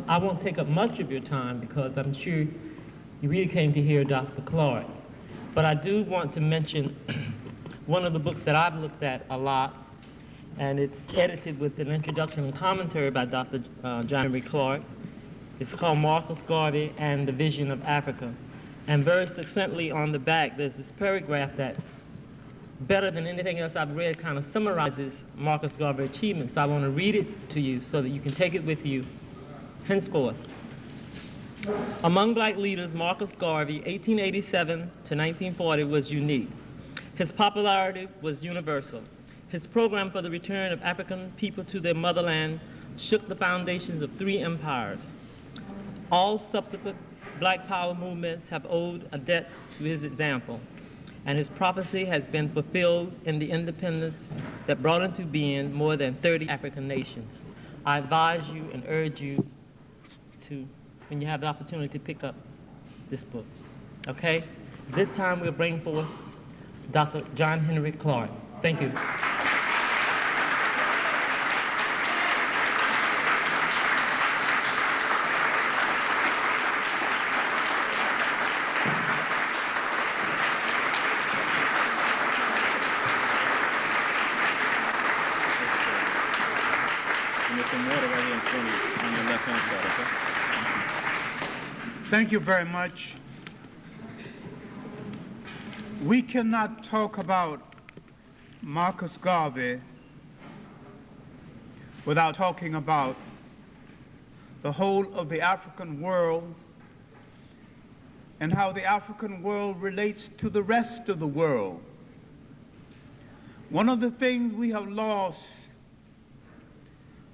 I won't take up much of your time because I'm sure you really came to hear Dr. Clarke. But I do want to mention one of the books that I've looked at a lot, and it's edited with an introduction and commentary by Dr. John Henrik Clarke. It's called Marcus Garvey and the Vision of Africa. And very succinctly on the back, there's this paragraph that, better than anything else I've read, kind of summarizes Marcus Garvey's achievements. So I want to read it to you so that you can take it with you henceforth. Among black leaders, Marcus Garvey, 1887 to 1940, was unique. His popularity was universal. His program for the return of African people to their motherland shook the foundations of 3 empires. All subsequent black power movements have owed a debt to his example, and his prophecy has been fulfilled in the independence that brought into being more than 30 African nations. I advise you and urge you to, when you have the opportunity, to pick up this book, okay? This time we'll bring forth Dr. John Henrik Clarke. Thank you. Thank you very much. We cannot talk about Marcus Garvey without talking about the whole of the African world and how the African world relates to the rest of the world. One of the things we have lost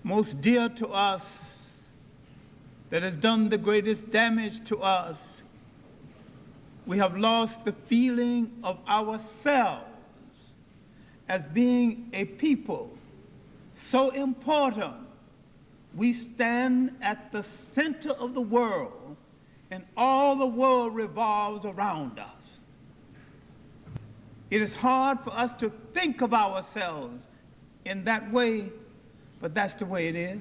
most dear to us, that has done the greatest damage to us, we have lost the feeling of ourselves as being a people so important. We stand at the center of the world, and all the world revolves around us. It is hard for us to think of ourselves in that way, but that's the way it is.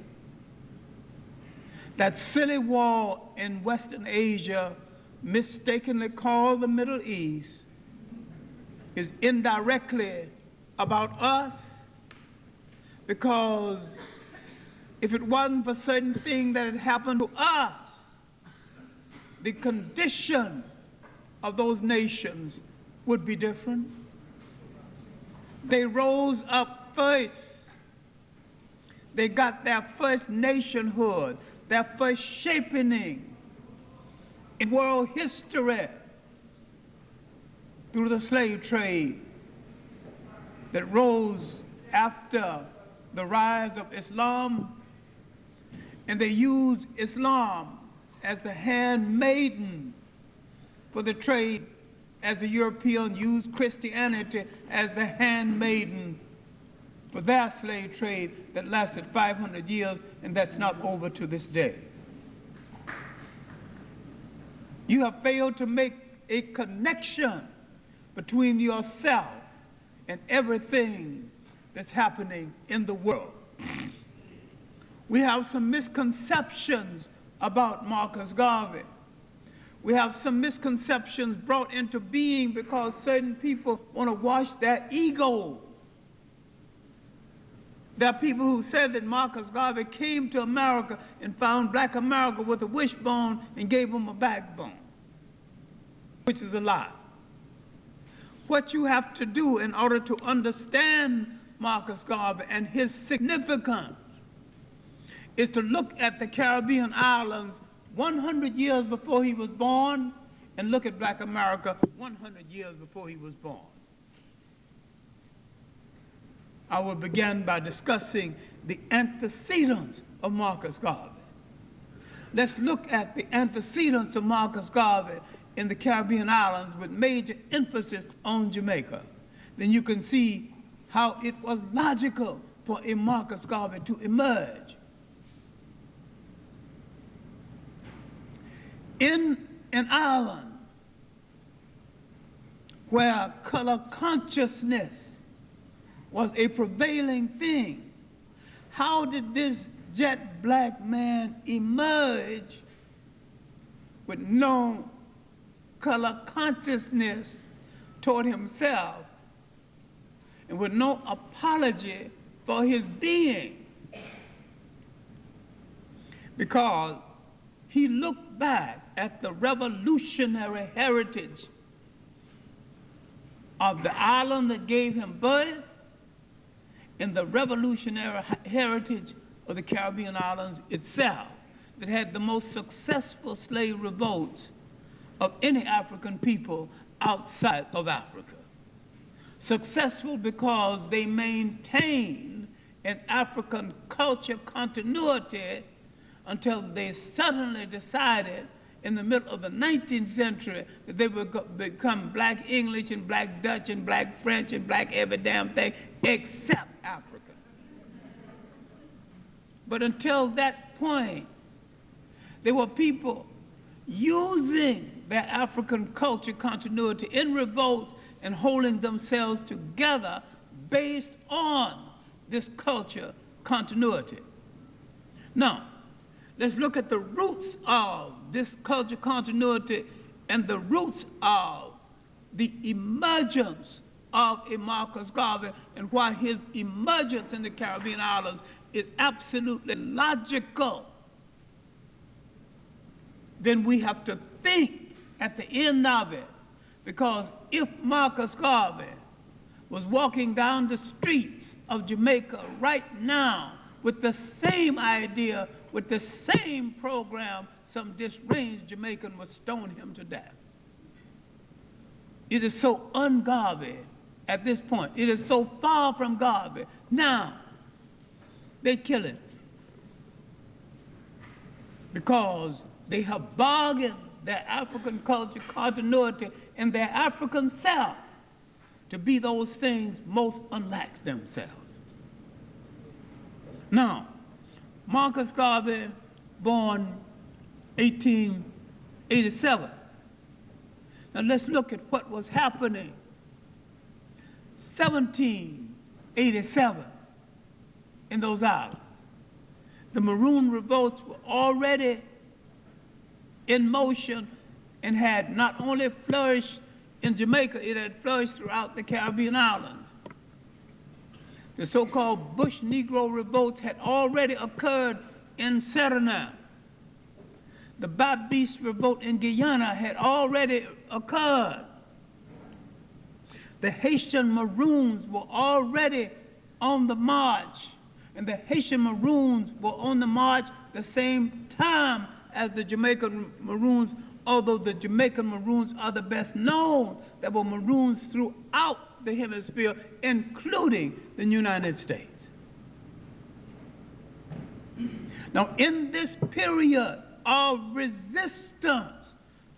That silly war in Western Asia, mistakenly called the Middle East, is indirectly about us, because if it wasn't for certain things that had happened to us, the condition of those nations would be different. They rose up first. They got their first nationhood, their first shaping in world history through the slave trade that rose after the rise of Islam, and they used Islam as the handmaiden for the trade, as the Europeans used Christianity as the handmaiden for their slave trade that lasted 500 years, and that's not over to this day. You have failed to make a connection between yourself and everything that's happening in the world. We have some misconceptions about Marcus Garvey. We have some misconceptions brought into being because certain people want to wash their ego. There are people who said that Marcus Garvey came to America and found black America with a wishbone and gave them a backbone, which is a lie. What you have to do in order to understand Marcus Garvey and his significance is to look at the Caribbean islands 100 years before he was born and look at black America 100 years before he was born. I will begin by discussing the antecedents of Marcus Garvey. Let's look at the antecedents of Marcus Garvey in the Caribbean islands with major emphasis on Jamaica. Then you can see how it was logical for a Marcus Garvey to emerge. In an island where color consciousness was a prevailing thing, how did this jet black man emerge with no color consciousness toward himself and with no apology for his being? Because he looked back at the revolutionary heritage of the island that gave him birth and the revolutionary heritage of the Caribbean islands itself, that had the most successful slave revolts of any African people outside of Africa. Successful because they maintained an African culture continuity until they suddenly decided in the middle of the 19th century that they would become black English and black Dutch and black French and black every damn thing except Africa. But until that point, there were people using their African culture continuity in revolts and holding themselves together based on this culture continuity. Now, let's look at the roots of this culture continuity and the roots of the emergence of a Marcus Garvey and why his emergence in the Caribbean islands is absolutely logical. Then we have to think at the end of it, because if Marcus Garvey was walking down the streets of Jamaica right now with the same idea, with the same program, some disranged Jamaican would stone him to death. It is so un-Garvey at this point. It is so far from Garvey. Now, they kill him because they have bargained their African culture continuity and their African self to be those things most unlike themselves. Now, Marcus Garvey, born 1887. Now let's look at what was happening 1787 in those islands. The Maroon revolts were already in motion and had not only flourished in Jamaica, it had flourished throughout the Caribbean islands. The so-called Bush Negro revolts had already occurred in Suriname. The Babis revolt in Guyana had already occurred. The Haitian Maroons were already on the march, and the Haitian Maroons were on the march the same time as the Jamaican Maroons, although the Jamaican Maroons are the best known. There were Maroons throughout the hemisphere, including the United States. Now, in this period of resistance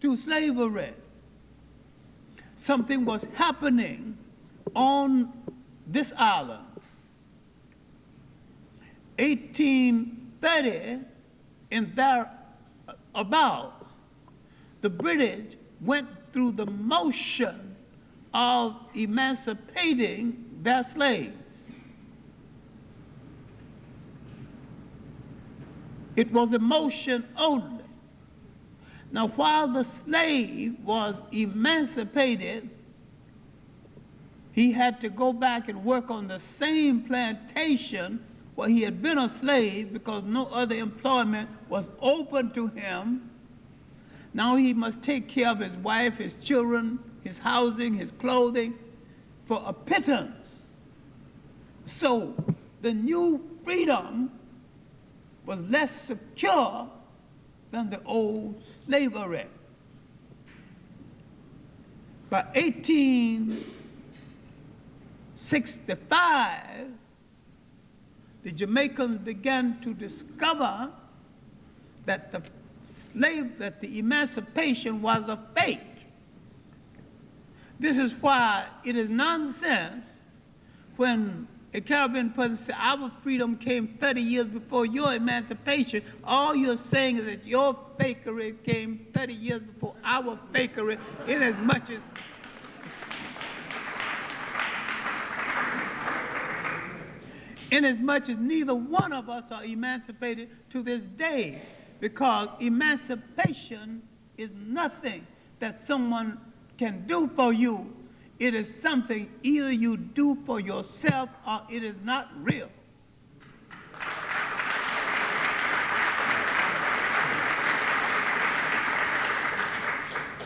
to slavery, something was happening on this island. 1830 and thereabouts, the British went through the motion of emancipating their slaves. It was a motion only. Now, while the slave was emancipated, he had to go back and work on the same plantation where he had been a slave because no other employment was open to him. Now he must take care of his wife, his children, his housing, his clothing for a pittance. So the new freedom was less secure than the old slavery. By 1865, the Jamaicans began to discover that the emancipation was a fake. This is why it is nonsense when a Caribbean person says, our freedom came 30 years before your emancipation. All you're saying is that your fakery came 30 years before our fakery, in as much as inasmuch as neither one of us are emancipated to this day, because emancipation is nothing that someone can do for you. It is something either you do for yourself or it is not real.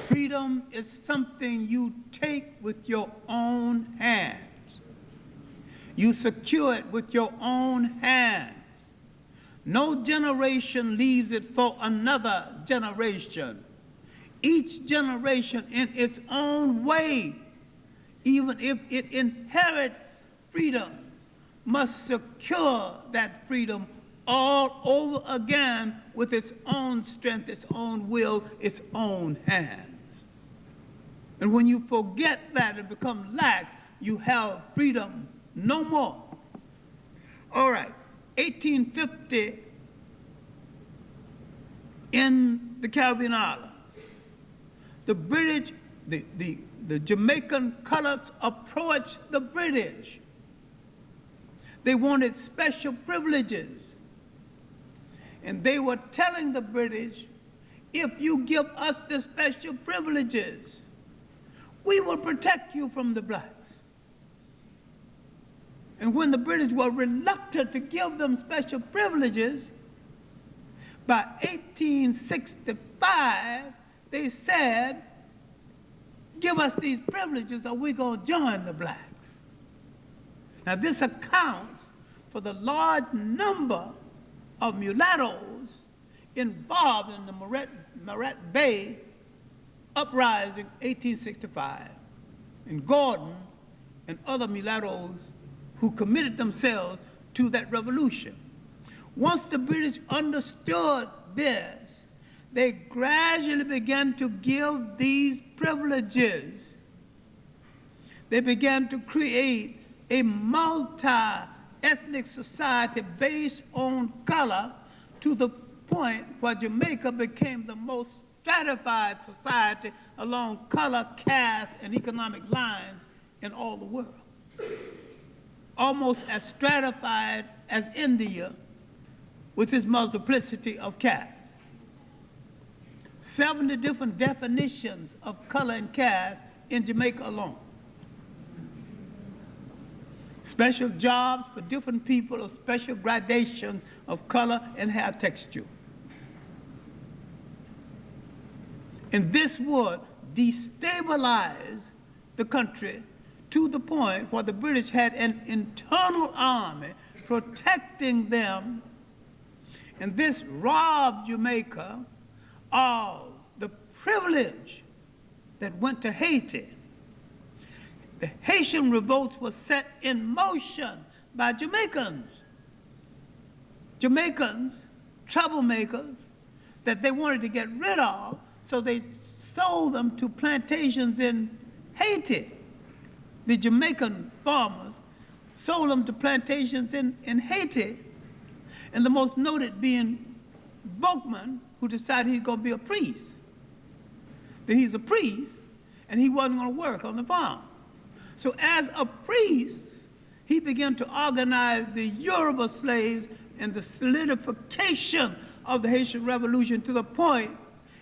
Freedom is something you take with your own hands. You secure it with your own hands. No generation leaves it for another generation. Each generation in its own way, even if it inherits freedom, must secure that freedom all over again with its own strength, its own will, its own hands. And when you forget that and become lax, you have freedom no more. All right, 1850 in the Caribbean islands, the British, the Jamaican colors approached the British. They wanted special privileges. And they were telling the British, if you give us the special privileges, we will protect you from the blacks. And when the British were reluctant to give them special privileges, by 1865, they said, give us these privileges or we're going to join the blacks. Now this accounts for the large number of mulattoes involved in the Moret Bay uprising 1865, and Gordon and other mulattoes who committed themselves to that revolution. Once the British understood this, they gradually began to give these privileges. They began to create a multi-ethnic society based on color, to the point where Jamaica became the most stratified society along color, caste, and economic lines in all the world. Almost as stratified as India with its multiplicity of castes. 70 different definitions of color and caste in Jamaica alone. Special jobs for different people of special gradations of color and hair texture. And this would destabilize the country to the point where the British had an internal army protecting them, and this robbed Jamaica of the privilege that went to Haiti. The Haitian revolts were set in motion by Jamaicans. Jamaicans, troublemakers, that they wanted to get rid of, so they sold them to plantations in Haiti. The Jamaican farmers sold them to plantations in Haiti, and the most noted being Bookman, who decided he's going to be a priest. That he's a priest, and he wasn't going to work on the farm. So as a priest, he began to organize the Yoruba slaves and the solidification of the Haitian Revolution to the point,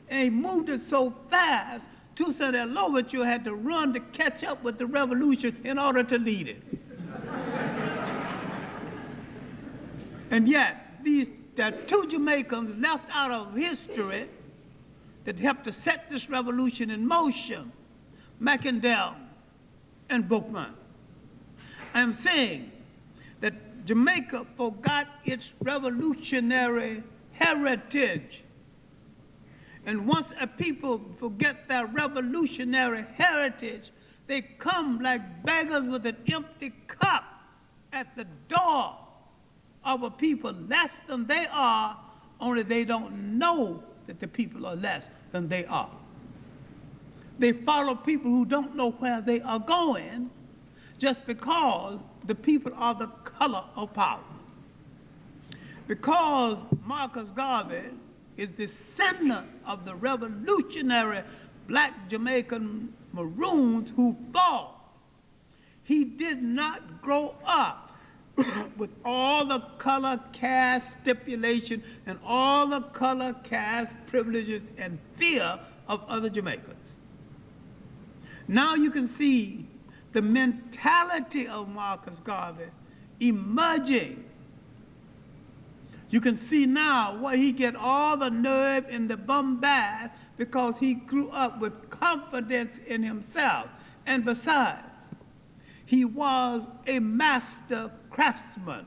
and he moved it so fast, Toussaint Louverture had to run to catch up with the revolution in order to lead it. And yet, there are two Jamaicans left out of history that helped to set this revolution in motion, Macandel and Bookman. I am saying that Jamaica forgot its revolutionary heritage. And once a people forget their revolutionary heritage, they come like beggars with an empty cup at the door of a people less than they are, only they don't know that the people are less than they are. They follow people who don't know where they are going just because the people are the color of power. Because Marcus Garvey is descendant of the revolutionary black Jamaican Maroons who fought, he did not grow up with all color caste stipulation and all the color caste privileges and fear of other Jamaicans. Now you can see the mentality of Marcus Garvey emerging. You can see now where he get all the nerve and the bombast because he grew up with confidence in himself. And besides, he was a master craftsman.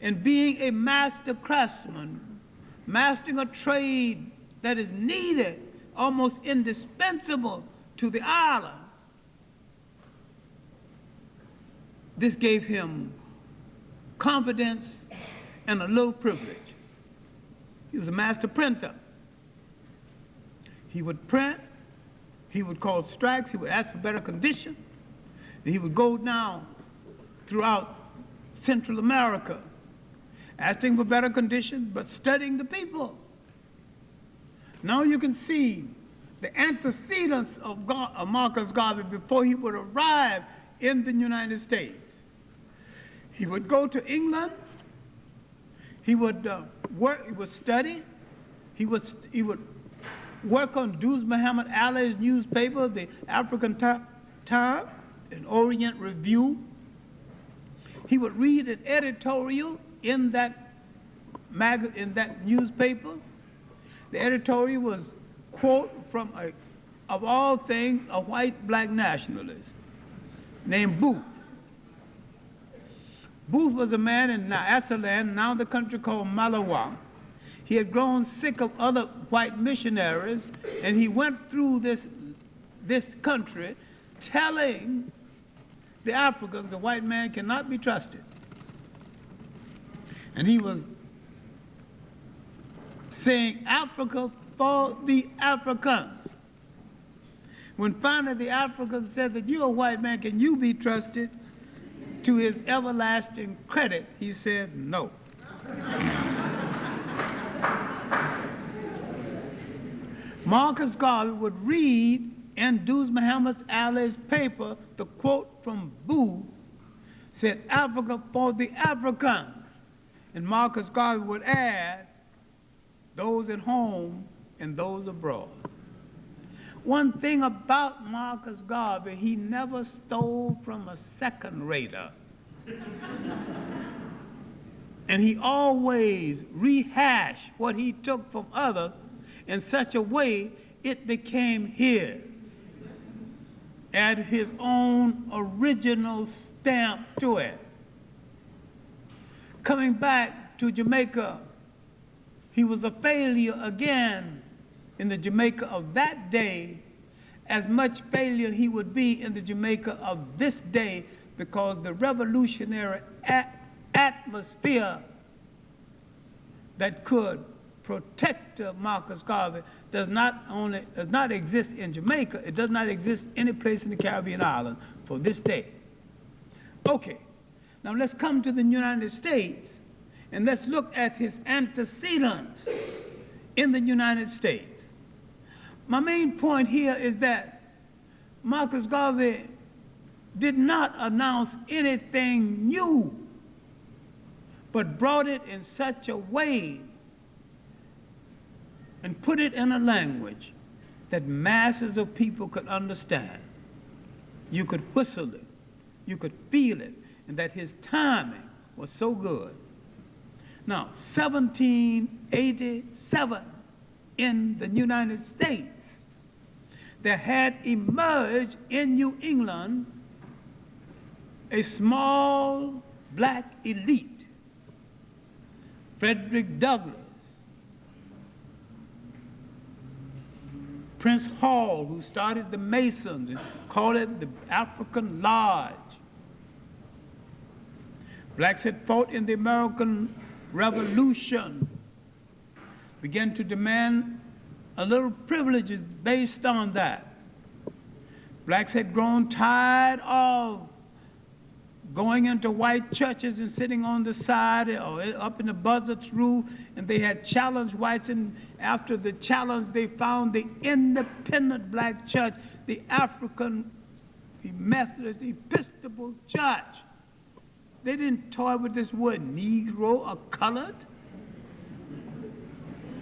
And being a master craftsman, mastering a trade that is needed, almost indispensable to the island, this gave him confidence and a little privilege. He was a master printer. He would print, he would call strikes, he would ask for better condition, and he would go down throughout Central America, asking for better conditions, but studying the people. Now you can see the antecedents of Marcus Garvey before he would arrive in the United States. He would go to England, he would work, he would study, he would work on Duz Muhammad Ali's newspaper, the African Times, an Orient Review. He would read an editorial in that newspaper. The editorial was quote from of all things, a white black nationalist named Booth. Booth was a man in Nyasaland, now the country called Malawi. He had grown sick of other white missionaries, and he went through this country telling the Africans the white man cannot be trusted. And he was saying Africa for the Africans. When finally the Africans said that you're a white man, can you be trusted? To his everlasting credit, he said no. Marcus Garvey would read in Duz Muhammad Ali's paper the quote from Booth, said Africa for the African. And Marcus Garvey would add, those at home and those abroad. One thing about Marcus Garvey, he never stole from a second-rater. And he always rehashed what he took from others in such a way it became his, added his own original stamp to it. Coming back to Jamaica, he was a failure again in the Jamaica of that day, as much failure he would be in the Jamaica of this day, because the revolutionary atmosphere that could protect Marcus Garvey does not exist in Jamaica. It does not exist any place in the Caribbean islands for this day. Okay, now let's come to the United States and let's look at his antecedents in the United States. My main point here is that Marcus Garvey did not announce anything new, but brought it in such a way and put it in a language that masses of people could understand. You could whistle it, you could feel it, and that his timing was so good. Now, 1787 in the United States, there had emerged in New England a small black elite. Frederick Douglass, Prince Hall, who started the Masons and called it the African Lodge. Blacks had fought in the American Revolution, began to demand a little privileges based on that. Blacks had grown tired of going into white churches and sitting on the side or up in the buzzard's roof, and they had challenged whites, and after the challenge they found the independent black church, the African, the Methodist Episcopal Church, They didn't toy with this word Negro or colored.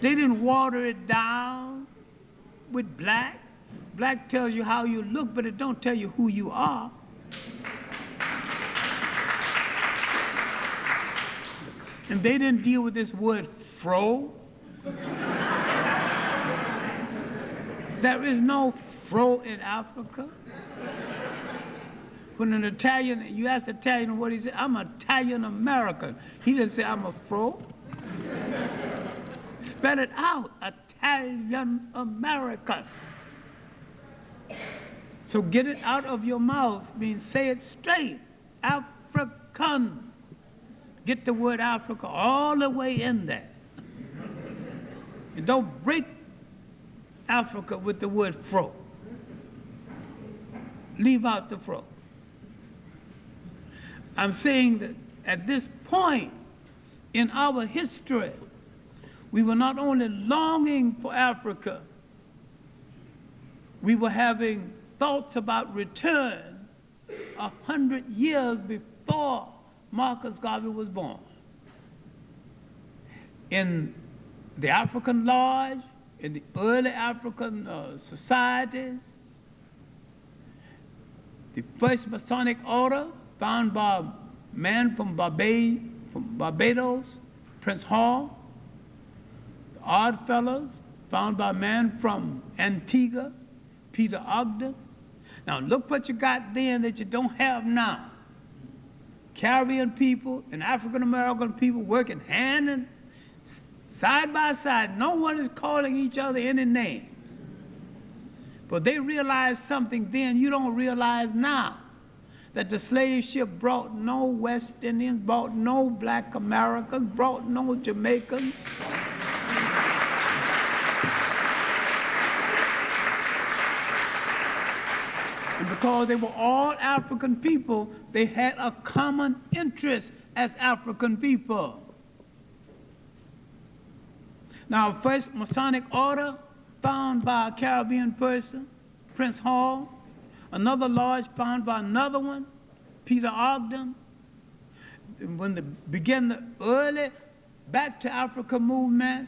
They didn't water it down with black. Black tells you how you look, but it don't tell you who you are. And they didn't deal with this word fro. There is no fro in Africa. When an Italian, you ask the Italian what he said, I'm Italian American. He didn't say I'm a fro. Spell it out, Italian American. So get it out of your mouth, means say it straight, African. Get the word Africa all the way in there. And don't break Africa with the word fro. Leave out the fro. I'm saying that at this point in our history, we were not only longing for Africa, we were having thoughts about return 100 years before Marcus Garvey was born. In the African Lodge, in the early African societies, the first Masonic order found by a man from Barbados, Prince Hall, the Odd Fellows, found by a man from Antigua, Peter Ogden. Now look what you got then that you don't have now. Caribbean people and African American people working hand and side by side. No one is calling each other any names. But they realized something then you don't realize now. That the slave ship brought no West Indians, brought no black Americans, brought no Jamaicans. And because they were all African people, they had a common interest as African people. Now, first Masonic order found by a Caribbean person, Prince Hall. Another lodge found by another one, Peter Ogden. And when they began the early Back to Africa movement,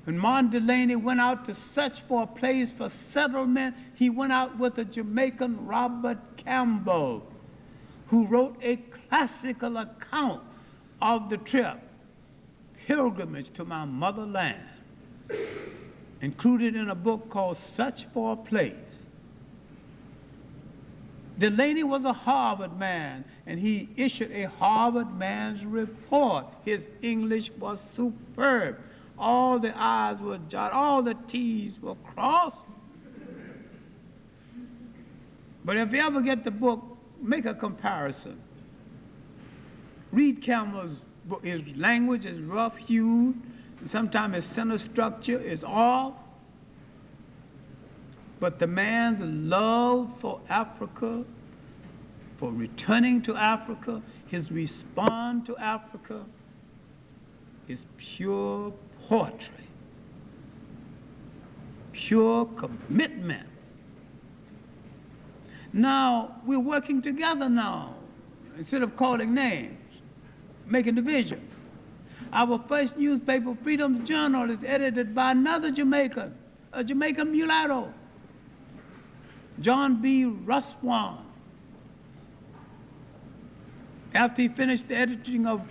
when Martin Delany went out to search for a place for settlement, he went out with a Jamaican, Robert Campbell, who wrote a classical account of the trip, Pilgrimage to My Motherland, included in a book called Search for a Place. Delany was a Harvard man, and he issued a Harvard man's report. His English was superb. All the I's were dotted, all the T's were crossed. But if you ever get the book, make a comparison. Read Campbell's book. His language is rough-hued, and sometimes his sentence structure is off. But the man's love for Africa, for returning to Africa, his response to Africa is pure poetry, pure commitment. Now, we're working together now. Instead of calling names, making division. Our first newspaper, Freedom's Journal, is edited by another Jamaican, a Jamaican mulatto, John B. Ruswan. After he finished the editing of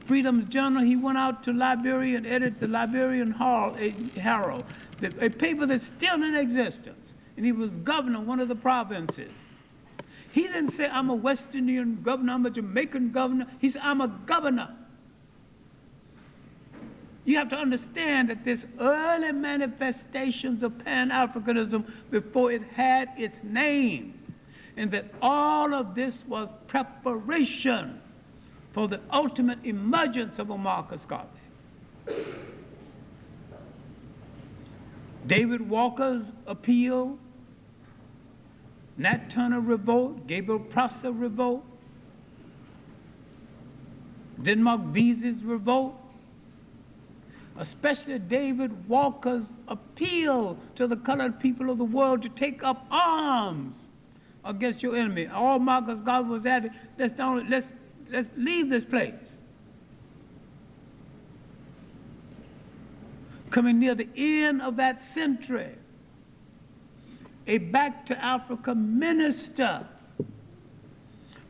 Freedom's Journal, he went out to Liberia and edited the Liberian Herald, a paper that's still in existence. And he was governor of one of the provinces. He didn't say, I'm a West Indian governor, I'm a Jamaican governor. He said, I'm a governor. You have to understand that this early manifestations of pan-Africanism before it had its name, and that all of this was preparation for the ultimate emergence of a Marcus Garvey. David Walker's appeal, Nat Turner revolt, Gabriel Prosser revolt, Denmark Vesey's revolt, especially David Walker's appeal to the colored people of the world to take up arms against your enemy. All Marcus Garvey was at it, let's leave this place. Coming near the end of that century, a back to Africa minister,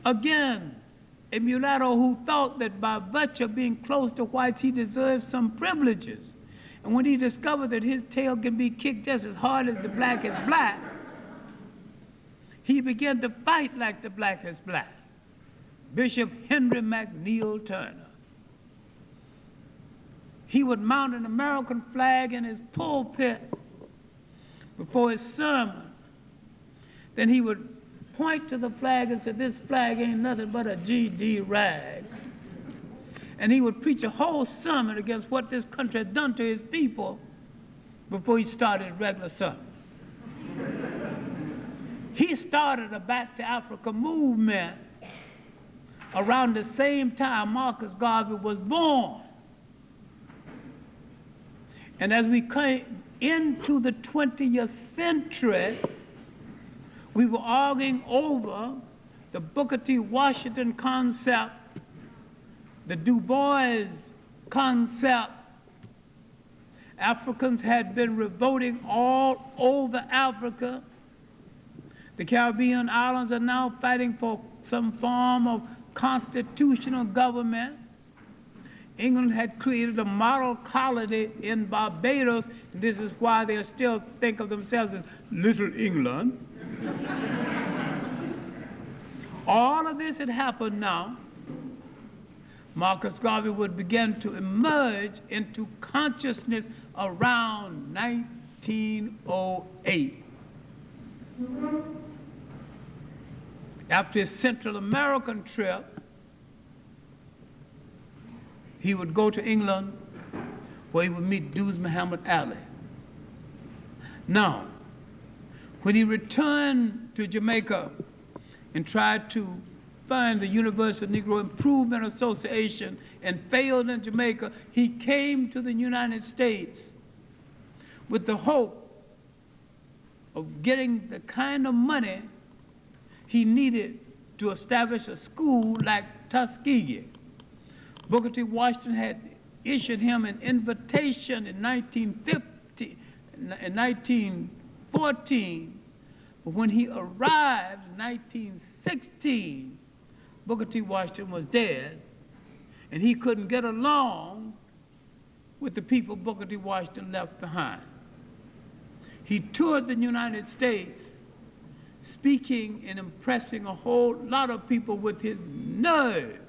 again, a mulatto who thought that by virtue of being close to whites, he deserved some privileges. And when he discovered that his tail can be kicked just as hard as the black is black, he began to fight like the black is black. Bishop Henry McNeil Turner. He would mount an American flag in his pulpit before his sermon. Then he would point to the flag and say, this flag ain't nothing but a GD rag. And he would preach a whole sermon against what this country had done to his people before he started his regular sermon. He started a Back to Africa movement around the same time Marcus Garvey was born. And as we came into the 20th century, we were arguing over the Booker T. Washington concept, the Du Bois concept. Africans had been revolting all over Africa. The Caribbean islands are now fighting for some form of constitutional government. England had created a model colony in Barbados, and this is why they still think of themselves as Little England. All of this had happened now. Marcus Garvey would begin to emerge into consciousness around 1908. After his Central American trip, he would go to England where he would meet Duz Muhammad Ali. Now, when he returned to Jamaica and tried to find the Universal Negro Improvement Association and failed in Jamaica, he came to the United States with the hope of getting the kind of money he needed to establish a school like Tuskegee. Booker T. Washington had issued him an invitation in 1914, but when he arrived in 1916, Booker T. Washington was dead, and he couldn't get along with the people Booker T. Washington left behind. He toured the United States, speaking and impressing a whole lot of people with his nerve.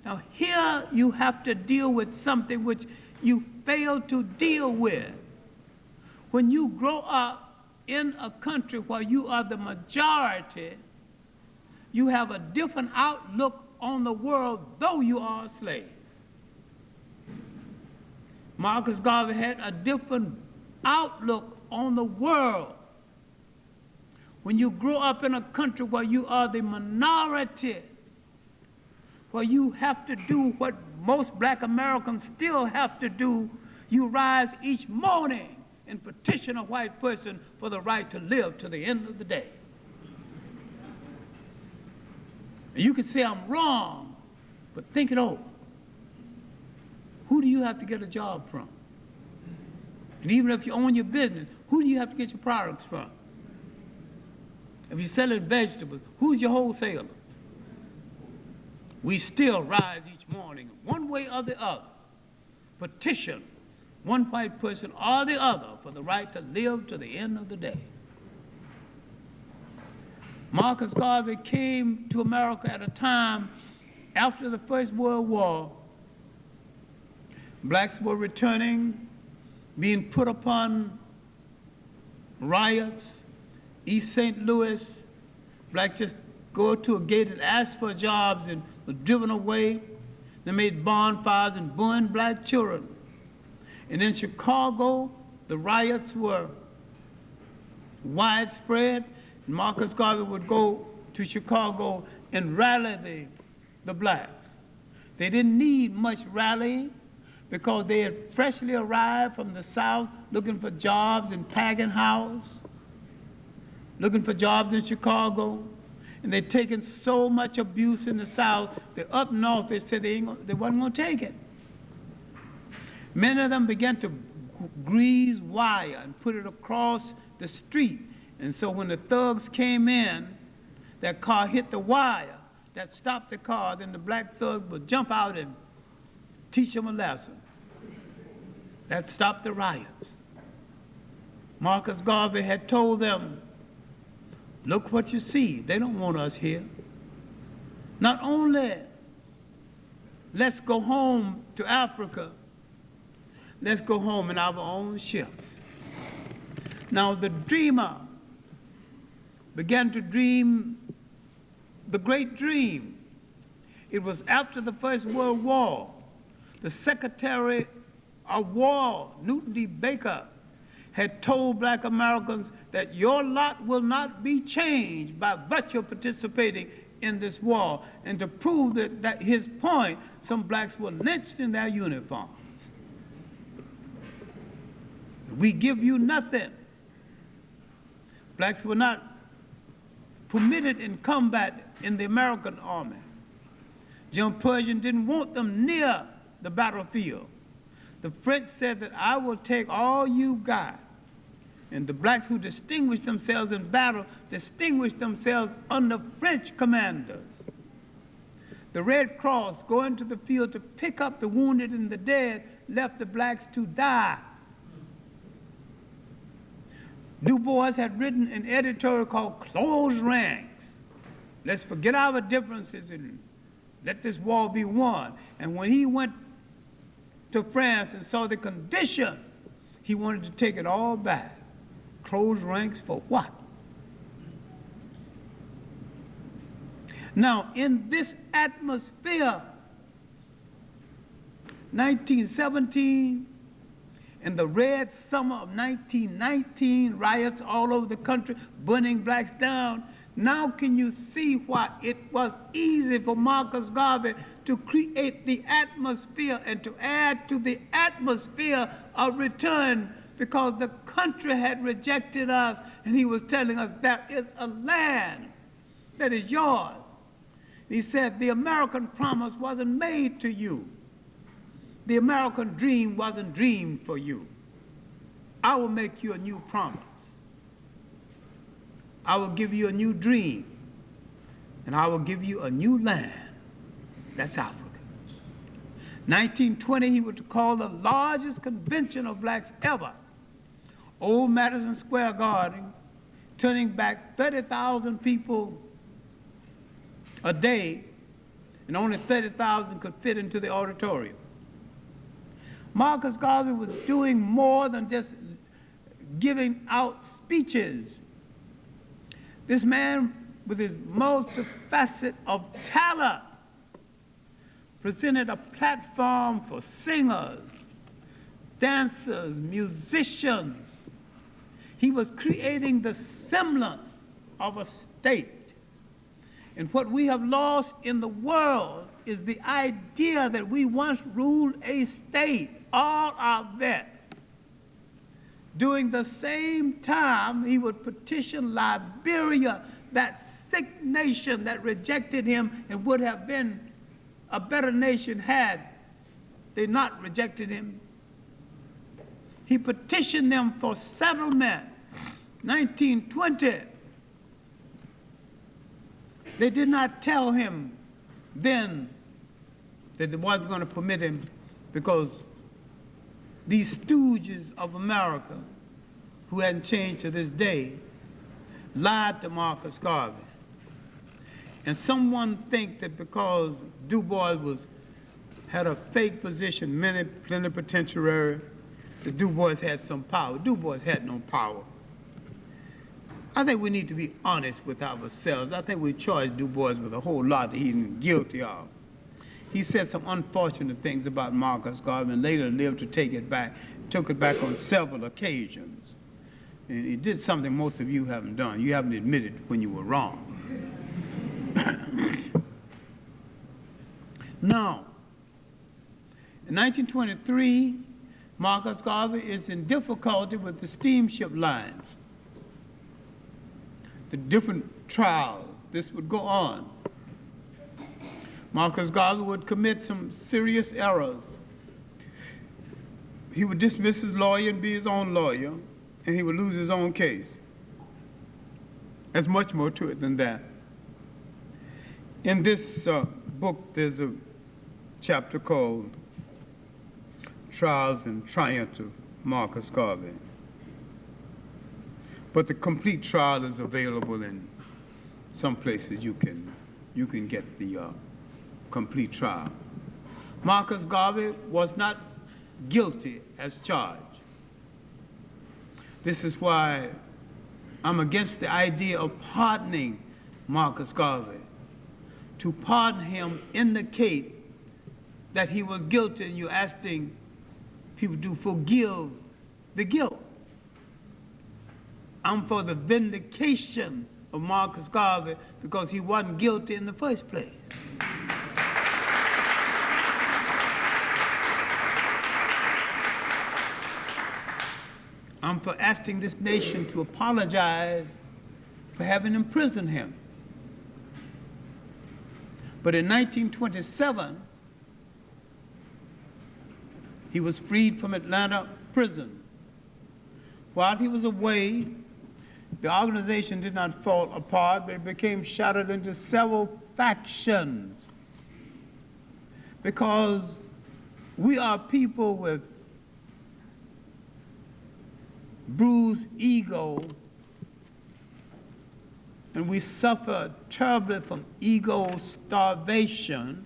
Now here you have to deal with something which you fail to deal with. When you grow up in a country where you are the majority, you have a different outlook on the world, though you are a slave. Marcus Garvey had a different outlook on the world. When you grow up in a country where you are the minority, where you have to do what most black Americans still have to do, you rise each morning and petition a white person for the right to live to the end of the day. And you can say I'm wrong, but think it over. Who do you have to get a job from? And even if you own your business, who do you have to get your products from? If you're selling vegetables, who's your wholesaler? We still rise each morning, one way or the other, petition one white person or the other for the right to live to the end of the day. Marcus Garvey came to America at a time after the First World War. Blacks were returning, being put upon riots. East St. Louis, blacks just go to a gate and ask for jobs and were driven away. They made bonfires and burned black children. And in Chicago, the riots were widespread. Marcus Garvey would go to Chicago and rally the blacks. They didn't need much rallying because they had freshly arrived from the South looking for jobs in Pagan House. looking for jobs in Chicago, and they're taking so much abuse in the South, that up north they said they wasn't going to take it. Many of them began to grease wire and put it across the street. And so when the thugs came in, that car hit the wire that stopped the car, then the black thug would jump out and teach them a lesson. That stopped the riots. Marcus Garvey had told them, look what you see. They don't want us here. Not only let's go home to Africa, let's go home in our own ships. Now the dreamer began to dream the great dream. It was after the First World War. The Secretary of War, Newton D. Baker, had told black Americans that your lot will not be changed by virtue of participating in this war. And to prove that his point, some blacks were lynched in their uniforms. We give you nothing. Blacks were not permitted in combat in the American army. John Pershing didn't want them near the battlefield. The French said that I will take all you got. And the blacks who distinguished themselves in battle distinguished themselves under French commanders. The Red Cross, going to the field to pick up the wounded and the dead, left the blacks to die. Du Bois had written an editorial called Close Ranks. Let's forget our differences and let this war be won. And when he went to France and saw the condition, he wanted to take it all back. Close ranks for what? Now, in this atmosphere, 1917, in the red summer of 1919, riots all over the country, burning blacks down. Now can you see why it was easy for Marcus Garvey to create the atmosphere and to add to the atmosphere of return, because the country had rejected us, and he was telling us there is a land that is yours. He said the American promise wasn't made to you. The American dream wasn't dreamed for you. I will make you a new promise. I will give you a new dream, and I will give you a new land. That's Africa. 1920, he was to call the largest convention of blacks ever. Old Madison Square Garden, turning back 30,000 people a day, and only 30,000 could fit into the auditorium. Marcus Garvey was doing more than just giving out speeches. This man, with his multifaceted of talent, presented a platform for singers, dancers, musicians. He was creating the semblance of a state. And what we have lost in the world is the idea that we once ruled a state, all of that. During the same time, he would petition Liberia, that sick nation that rejected him and would have been a better nation had they not rejected him. He petitioned them for settlement. 1920. They did not tell him then that they wasn't going to permit him, because these stooges of America, who hadn't changed to this day, lied to Marcus Garvey. And someone think that because Du Bois had a fake position, plenipotentiary, that Du Bois had some power. Du Bois had no power. I think we need to be honest with ourselves. I think we charged Du Bois with a whole lot that he's guilty of. He said some unfortunate things about Marcus Garvey and later lived to take it back, took it back on several occasions. And he did something most of you haven't done. You haven't admitted when you were wrong. Now, in 1923, Marcus Garvey is in difficulty with the steamship lines. the different trials. This would go on. Marcus Garvey would commit some serious errors. He would dismiss his lawyer and be his own lawyer, and he would lose his own case. There's much more to it than that. In this book, there's a chapter called Trials and Triumphs of Marcus Garvey. But the complete trial is available in some places. You can get the complete trial. Marcus Garvey was not guilty as charged. This is why I'm against the idea of pardoning Marcus Garvey. To pardon him indicate that he was guilty, and you're asking people to forgive the guilt. I'm for the vindication of Marcus Garvey because he wasn't guilty in the first place. I'm for asking this nation to apologize for having imprisoned him. But in 1927, he was freed from Atlanta prison. While he was away, the organization did not fall apart, but it became shattered into several factions. Because we are people with bruised ego, and we suffer terribly from ego starvation.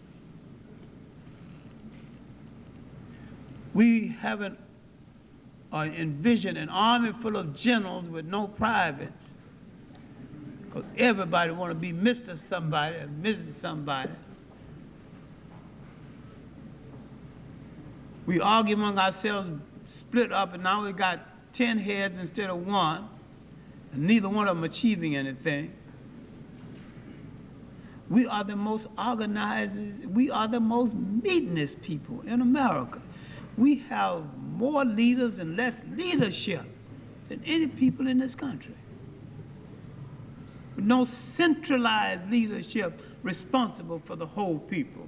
We haven't envisioned an army full of generals with no privates, because everybody want to be Mr. Somebody and Mrs. Somebody. We argue among ourselves, split up, and now we got 10 heads instead of one, and neither one of them achieving anything. We are the most organized, we are the most meetingest people in America. We have more leaders and less leadership than any people in this country. With no centralized leadership responsible for the whole people.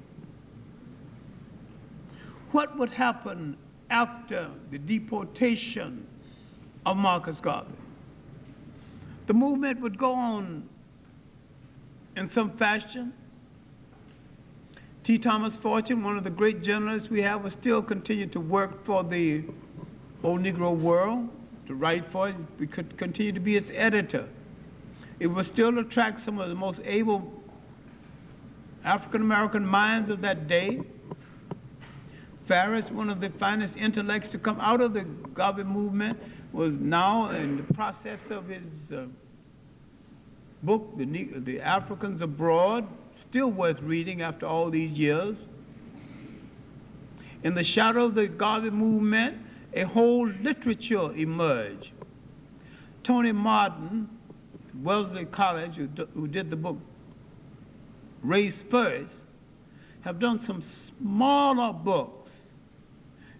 What would happen after the deportation of Marcus Garvey? The movement would go on in some fashion. T. Thomas Fortune, one of the great journalists we have, would still continue to work for the old Negro world, to write for it. We could continue to be its editor. It would still attract some of the most able African-American minds of that day. Farris, one of the finest intellects to come out of the Garvey movement, was now in the process of his book, The Africans Abroad, still worth reading after all these years. In the shadow of the Garvey movement, a whole literature emerged. Tony Martin, Wellesley College, who did the book Race First, have done some smaller books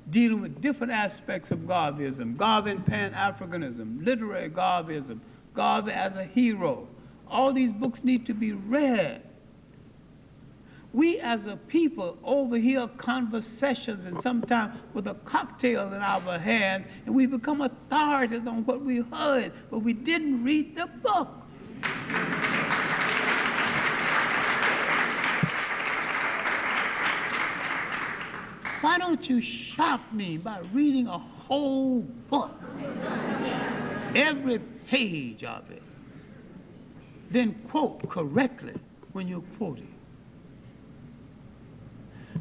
dealing with different aspects of Garveyism, Garvey and pan-africanism, literary Garveyism, Garvey as a hero. All these books need to be read. We as a people overhear conversations and sometimes with a cocktail in our hand, and we become authorities on what we heard, but we didn't read the book. Why don't you shock me by reading a whole book, every page of it, then quote correctly when you're quoting?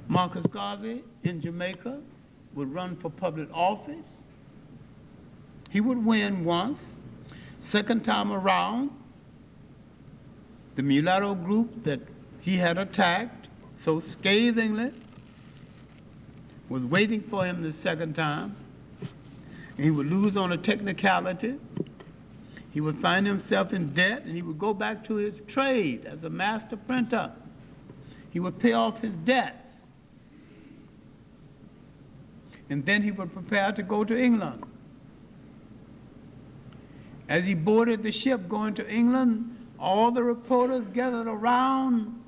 Marcus Garvey in Jamaica would run for public office. He would win once. Second time around, the mulatto group that he had attacked so scathingly was waiting for him the second time. And he would lose on a technicality. He would find himself in debt, and he would go back to his trade as a master printer. He would pay off his debts. And then he would prepare to go to England. As he boarded the ship going to England, all the reporters gathered around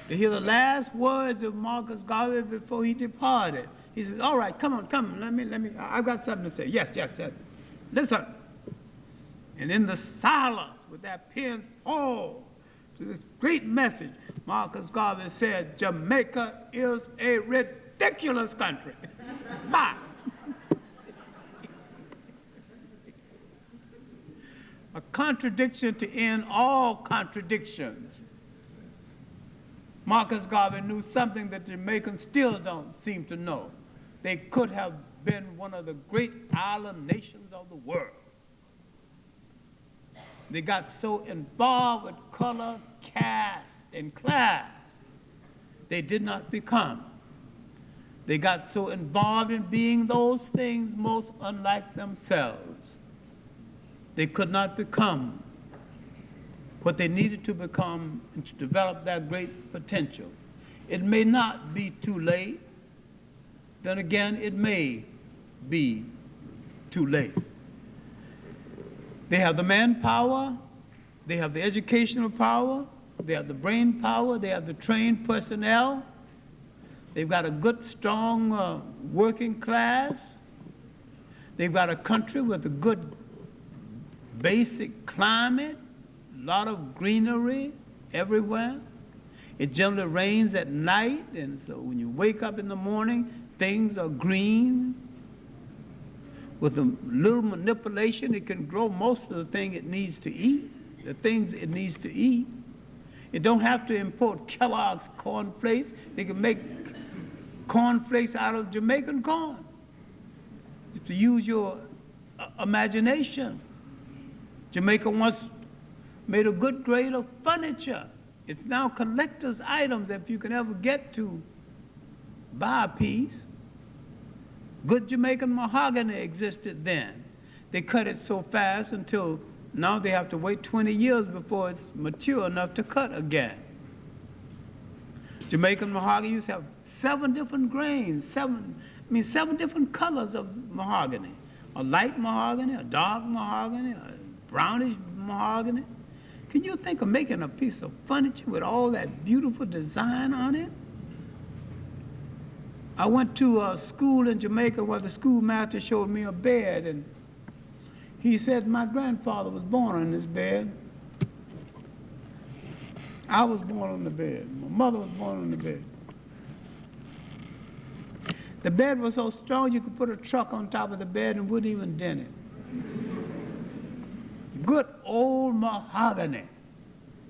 to hear the last words of Marcus Garvey before he departed. He says, all right, come on, let me, I've got something to say. Yes. Listen. And in the silence, with that pen fall to this great message, Marcus Garvey said, Jamaica is a ridiculous country. Bye. A contradiction to end all contradictions. Marcus Garvey knew something that Jamaicans still don't seem to know. They could have been one of the great island nations of the world. They got so involved with color, caste, and class, they did not become. They got so involved in being those things most unlike themselves. They could not become what they needed to become and to develop their great potential. It may not be too late. Then again, it may be too late. They have the manpower, they have the educational power, they have the brain power, they have the trained personnel, they've got a good, strong working class, they've got a country with a good basic climate, a lot of greenery everywhere. It generally rains at night, and so when you wake up in the morning, things are green. With a little manipulation, it can grow most of the thing it needs to eat, the things it needs to eat. It don't have to import Kellogg's cornflakes. They can make cornflakes out of Jamaican corn. Just to use your imagination. Jamaica once made a good grade of furniture. It's now collector's items if you can ever get to buy a piece. Good Jamaican mahogany existed then. They cut it so fast until now they have to wait 20 years before it's mature enough to cut again. Jamaican mahogany used to have 7 different grains, 7 different colors of mahogany. A light mahogany, a dark mahogany, a brownish mahogany. Can you think of making a piece of furniture with all that beautiful design on it? I went to a school in Jamaica where the schoolmaster showed me a bed, and he said my grandfather was born on this bed. I was born on the bed. My mother was born on the bed. The bed was so strong you could put a truck on top of the bed and wouldn't even dent it. Good old mahogany.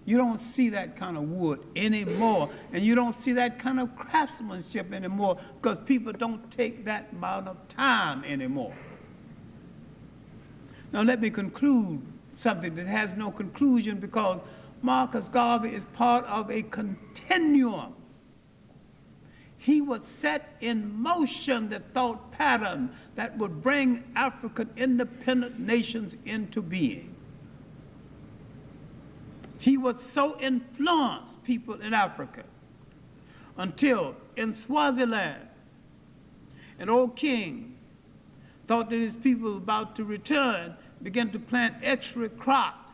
You don't see that kind of wood anymore, and you don't see that kind of craftsmanship anymore because people don't take that amount of time anymore. Now let me conclude something that has no conclusion, because Marcus Garvey is part of a continuum. He would set in motion the thought pattern that would bring African independent nations into being. He would so influence people in Africa until in Swaziland, an old king thought that his people were about to return, began to plant extra crops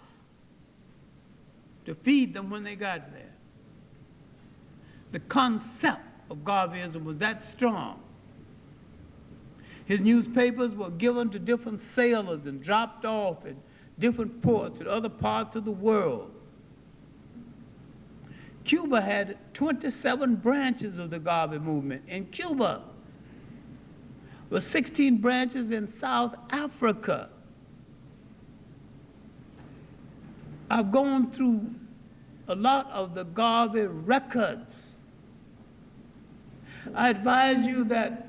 to feed them when they got there. The concept of Garveyism was that strong. His newspapers were given to different sailors and dropped off at different ports in other parts of the world. Cuba had 27 branches of the Garvey movement in Cuba. There were 16 branches in South Africa. I've gone through a lot of the Garvey records. I advise you that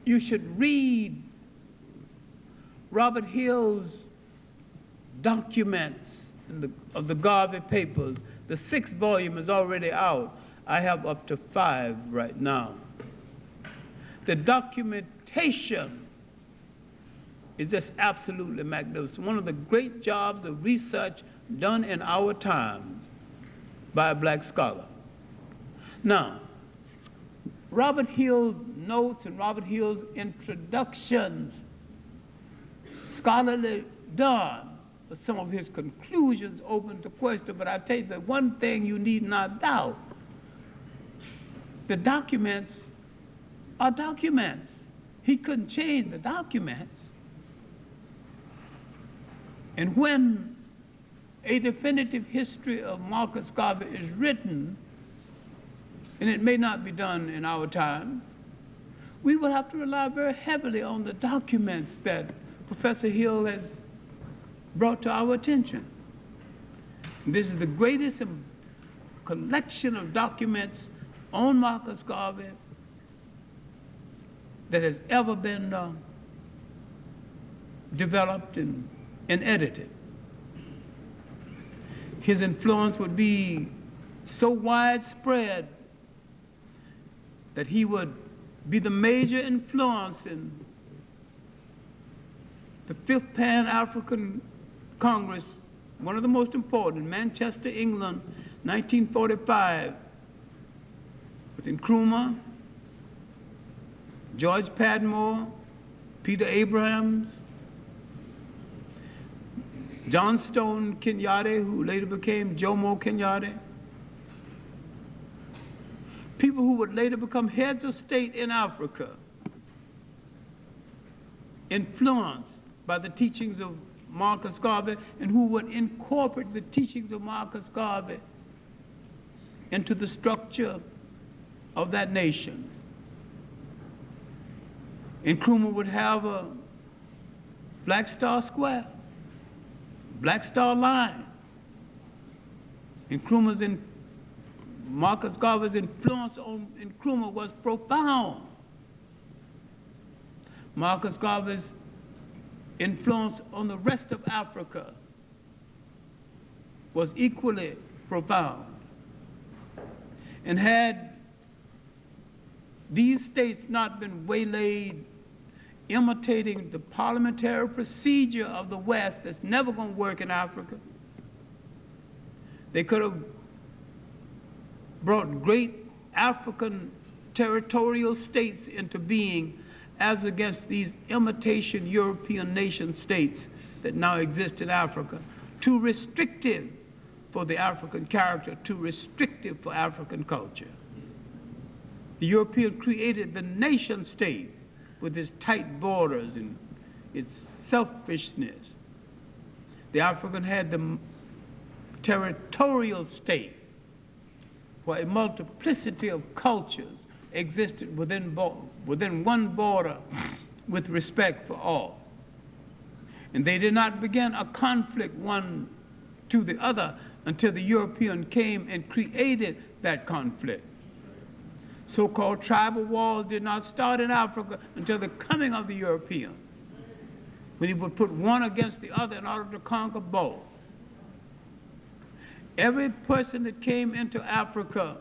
you should read Robert Hill's documents of the Garvey papers. The 6th volume is already out. I have up to 5 right now. The documentation is just absolutely magnificent. One of the great jobs of research done in our times by a black scholar. Now, Robert Hill's notes and Robert Hill's introductions scholarly done, but some of his conclusions open to question. But I tell you the one thing you need not doubt: the documents are documents. He couldn't change the documents. And when a definitive history of Marcus Garvey is written, and it may not be done in our times, we will have to rely very heavily on the documents that Professor Hill has brought to our attention. This is the greatest collection of documents on Marcus Garvey that has ever been developed and edited. His influence would be so widespread that he would be the major influence in the 5th Pan-African Congress, one of the most important, in Manchester, England, 1945, with Nkrumah, George Padmore, Peter Abrahams, Johnstone Kenyatte, who later became Jomo Kenyatte, people who would later become heads of state in Africa, influenced by the teachings of Marcus Garvey, and who would incorporate the teachings of Marcus Garvey into the structure of that nation. Nkrumah would have a Black Star Square, Black Star Line. Marcus Garvey's influence on Nkrumah was profound. Marcus Garvey's influence on the rest of Africa was equally profound. And had these states not been waylaid imitating the parliamentary procedure of the West that's never going to work in Africa, they could have brought great African territorial states into being as against these imitation European nation states that now exist in Africa, too restrictive for the African character, too restrictive for African culture. The European created the nation state with its tight borders and its selfishness. The African had the territorial state, where a multiplicity of cultures existed within one border with respect for all. And they did not begin a conflict one to the other until the European came and created that conflict. So-called tribal wars did not start in Africa until the coming of the Europeans, when he would put one against the other in order to conquer both. Every person that came into Africa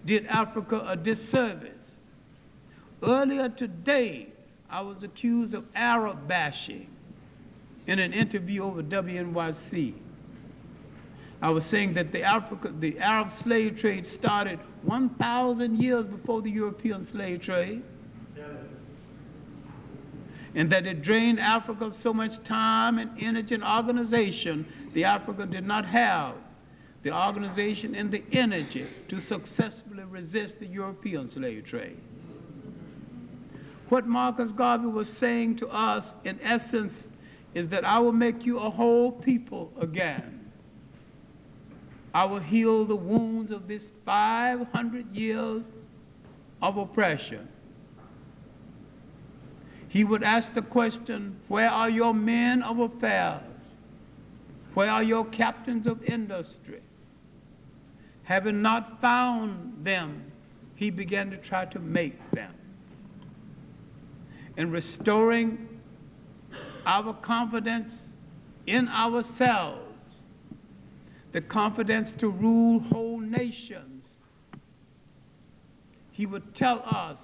did Africa a disservice. Earlier today, I was accused of Arab bashing in an interview over WNYC. I was saying that the Arab slave trade started 1,000 years before the European slave trade, and that it drained Africa of so much time and energy and organization, the Africa did not have the organization and the energy to successfully resist the European slave trade. What Marcus Garvey was saying to us, in essence, is that I will make you a whole people again. I will heal the wounds of this 500 years of oppression. He would ask the question, where are your men of affairs? Where are your captains of industry? Having not found them, he began to try to make them. In restoring our confidence in ourselves, the confidence to rule whole nations, he would tell us,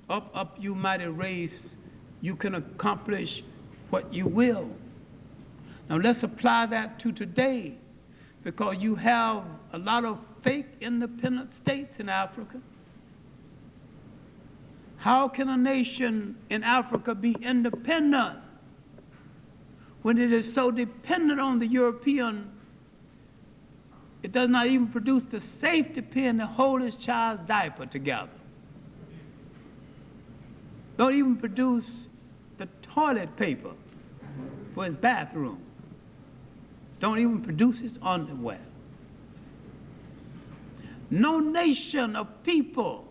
up, up, you mighty race, you can accomplish what you will. Now let's apply that to today, because you have a lot of fake independent states in Africa. How can a nation in Africa be independent when it is so dependent on the European, it does not even produce the safety pin to hold his child's diaper together. Don't even produce the toilet paper for his bathroom. Don't even produce his underwear. No nation of people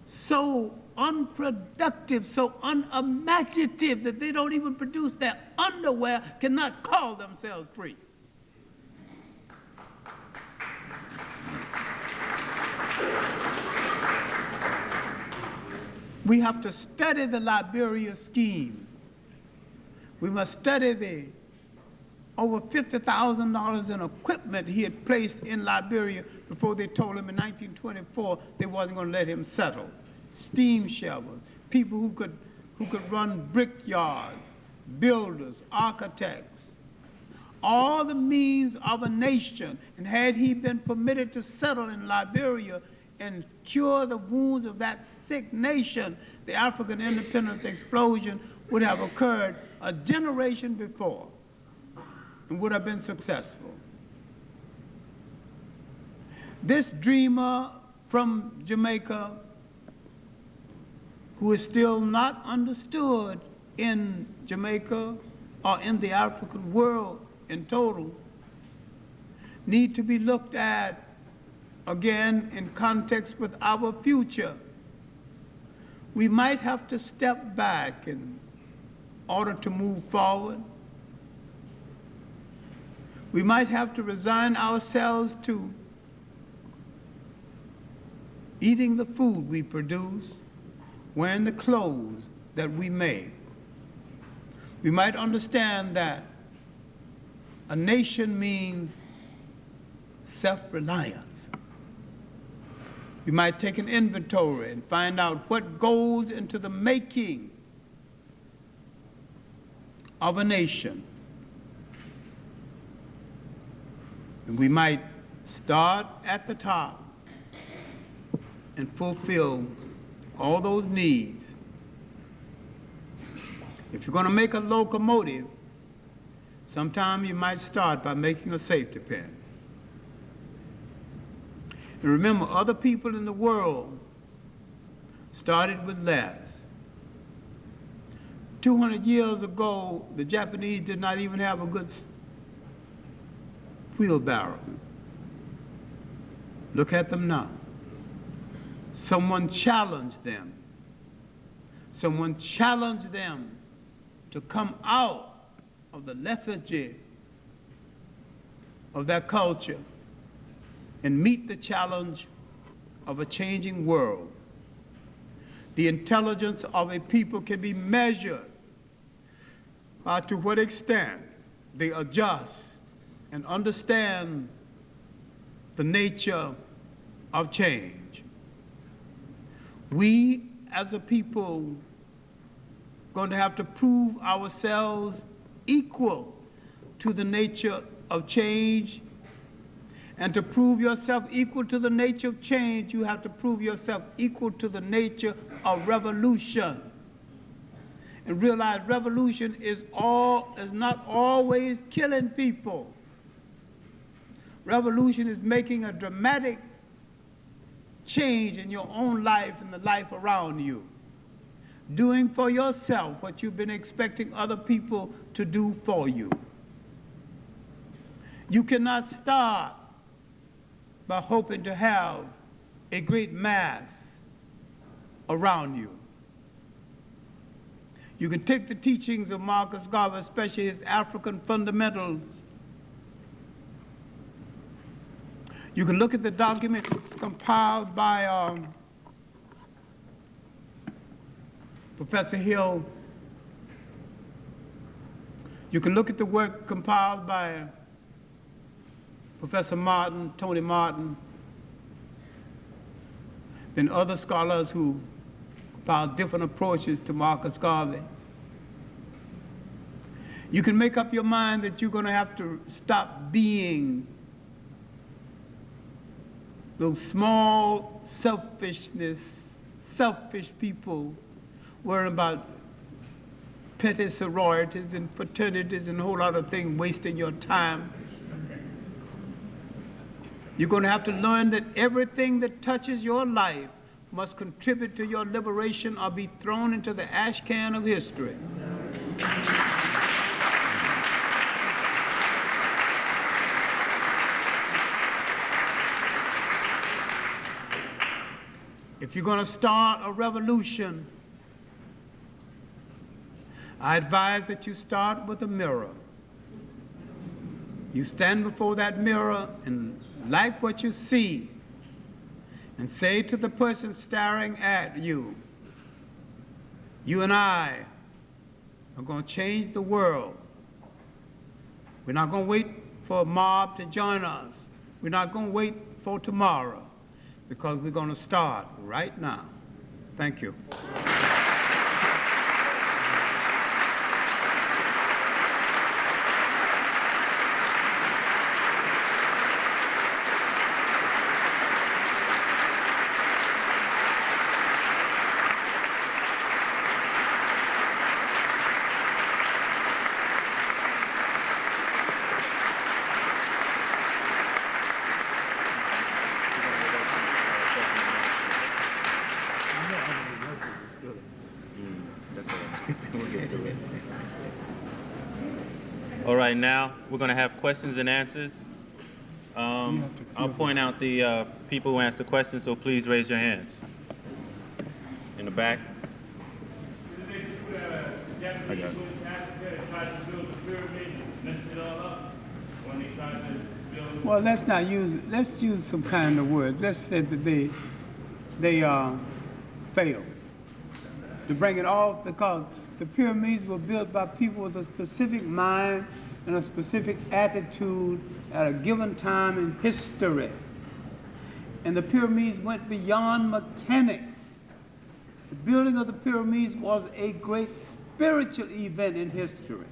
so unproductive, so unimaginative that they don't even produce their underwear cannot call themselves free. We have to study the Liberia scheme. We must study the over $50,000 in equipment he had placed in Liberia before they told him in 1924 they wasn't going to let him settle. Steam shovels, people who could run brickyards, builders, architects, all the means of a nation. And had he been permitted to settle in Liberia and cure the wounds of that sick nation, the African independence explosion would have occurred a generation before and would have been successful. This dreamer from Jamaica, who is still not understood in Jamaica or in the African world in total, need to be looked at again in context with our future. We might have to step back in order to move forward. We might have to resign ourselves to eating the food we produce, wearing the clothes that we make. We might understand that a nation means self-reliance. We might take an inventory and find out what goes into the making of a nation. And we might start at the top and fulfill all those needs. If you're going to make a locomotive, sometime you might start by making a safety pin. And remember, other people in the world started with less. 200 years ago, the Japanese did not even have a good wheelbarrow. Look at them now. Someone challenged them. Someone challenged them to come out of the lethargy of their culture and meet the challenge of a changing world. The intelligence of a people can be measured by to what extent they adjust and understand the nature of change. We as a people going to have to prove ourselves equal to the nature of change. And to prove yourself equal to the nature of change, you have to prove yourself equal to the nature of revolution. And realize revolution is not always killing people. Revolution is making a dramatic change in your own life and the life around you. Doing for yourself what you've been expecting other people to do for you. You cannot start by hoping to have a great mass around you. You can take the teachings of Marcus Garvey, especially his African fundamentals. You can look at the document compiled by Professor Hill. You can look at the work compiled by Professor Martin, Tony Martin, then other scholars who found different approaches to Marcus Garvey. You can make up your mind that you're going to have to stop being those small, selfish people worrying about petty sororities and fraternities and a whole lot of things, wasting your time. You're going to have to learn that everything that touches your life must contribute to your liberation or be thrown into the ash can of history. If you're going to start a revolution, I advise that you start with a mirror. You stand before that mirror and like what you see, and say to the person staring at you, you and I are going to change the world. We're not going to wait for a mob to join us. We're not going to wait for tomorrow, because we're going to start right now. Thank you. All right, now we're going to have questions and answers. I'll point out the people who asked the questions, so please raise your hands. In the back. I got it. Well, let's use some kind of words. Let's say that they failed to bring it off, because the pyramids were built by people with a specific mind and a specific attitude at a given time in history. And the pyramids went beyond mechanics. The building of the pyramids was a great spiritual event in history.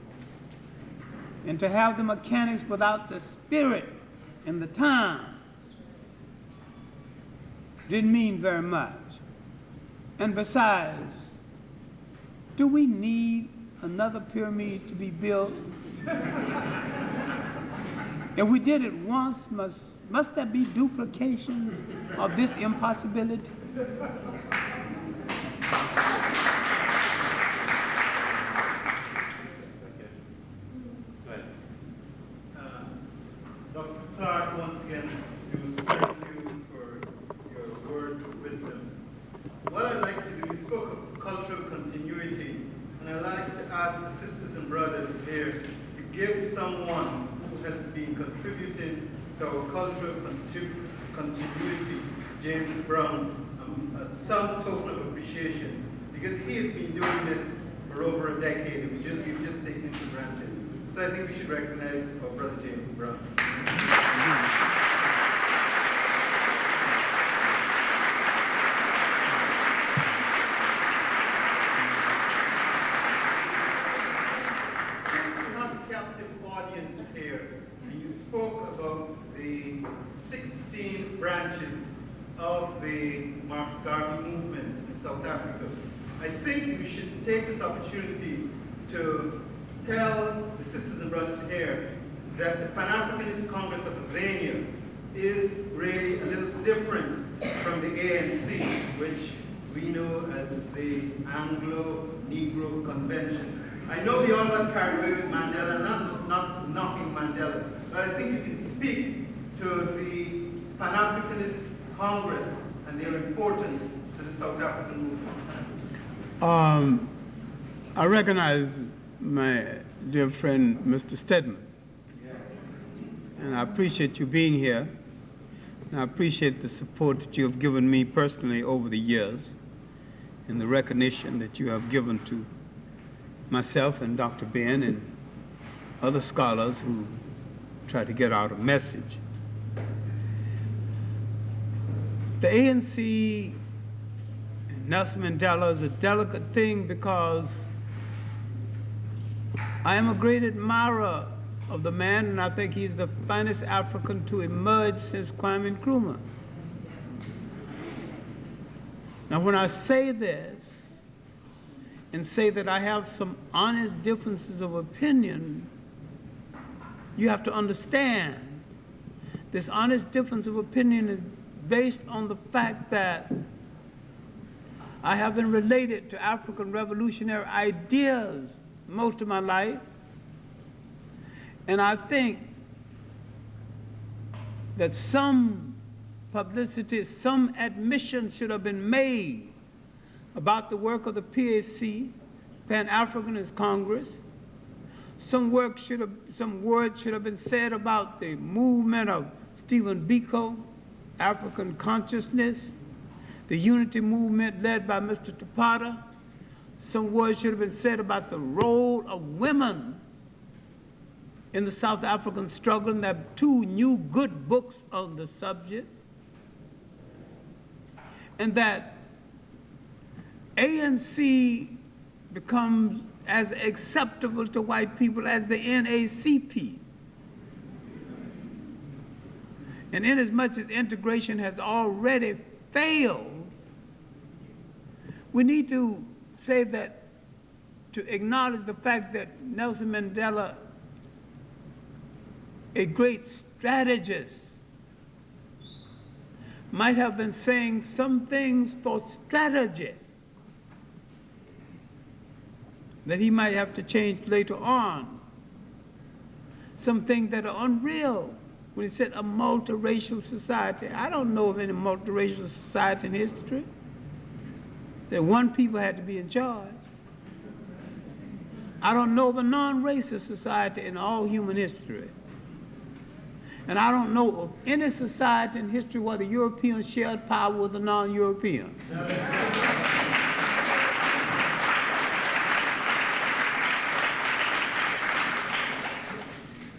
And to have the mechanics without the spirit and the time didn't mean very much. And besides, do we need another pyramid to be built? If we did it once, must there be duplications of this impossibility? Dr. Clarke, once again, we thank you for your words of wisdom. What I'd like to do, you spoke of cultural continuity, and I'd like to ask the sisters and brothers here to give someone who has been contributing to our cultural continuity, James Brown, some token of appreciation, because he has been doing this for over a decade, and we've just taken it for granted. So I think we should recognize our brother James Brown. Since we have a captive audience here, and you spoke about the 16 branches of the Marcus Garvey movement in South Africa, I think we should take this opportunity to tell the sisters and brothers here that the Pan-Africanist Congress of Tanzania is really a little different from the ANC, which we know as the Anglo-Negro Convention. I know we all got carried away with Mandela, and I'm not knocking Mandela, but I think you can speak to the Pan-Africanist Congress and their importance to the South African movement. I recognize my dear friend, Mr. Stedman, and I appreciate you being here, and I appreciate the support that you have given me personally over the years, and the recognition that you have given to myself and Dr. Ben and other scholars who try to get out a message. The ANC, Nelson Mandela, is a delicate thing, because I am a great admirer of the man, and I think he's the finest African to emerge since Kwame Nkrumah. Now, when I say this, and say that I have some honest differences of opinion, you have to understand this honest difference of opinion is based on the fact that I have been related to African revolutionary ideas most of my life, and I think that some publicity, some admission should have been made about the work of the PAC, Pan-Africanist Congress. Some words should have been said about the movement of Stephen Biko, African consciousness, the unity movement led by Mr. Tapata. Some words should have been said about the role of women in the South African struggle, and there are 2 new good books on the subject. And that ANC becomes as acceptable to white people as the NACP. And inasmuch as integration has already failed, we need to say that, to acknowledge the fact that Nelson Mandela, a great strategist, might have been saying some things for strategy that he might have to change later on. Some things that are unreal. When he said a multiracial society, I don't know of any multiracial society in history. That one people had to be in charge. I don't know of a non-racist society in all human history. And I don't know of any society in history where the Europeans shared power with the non-Europeans.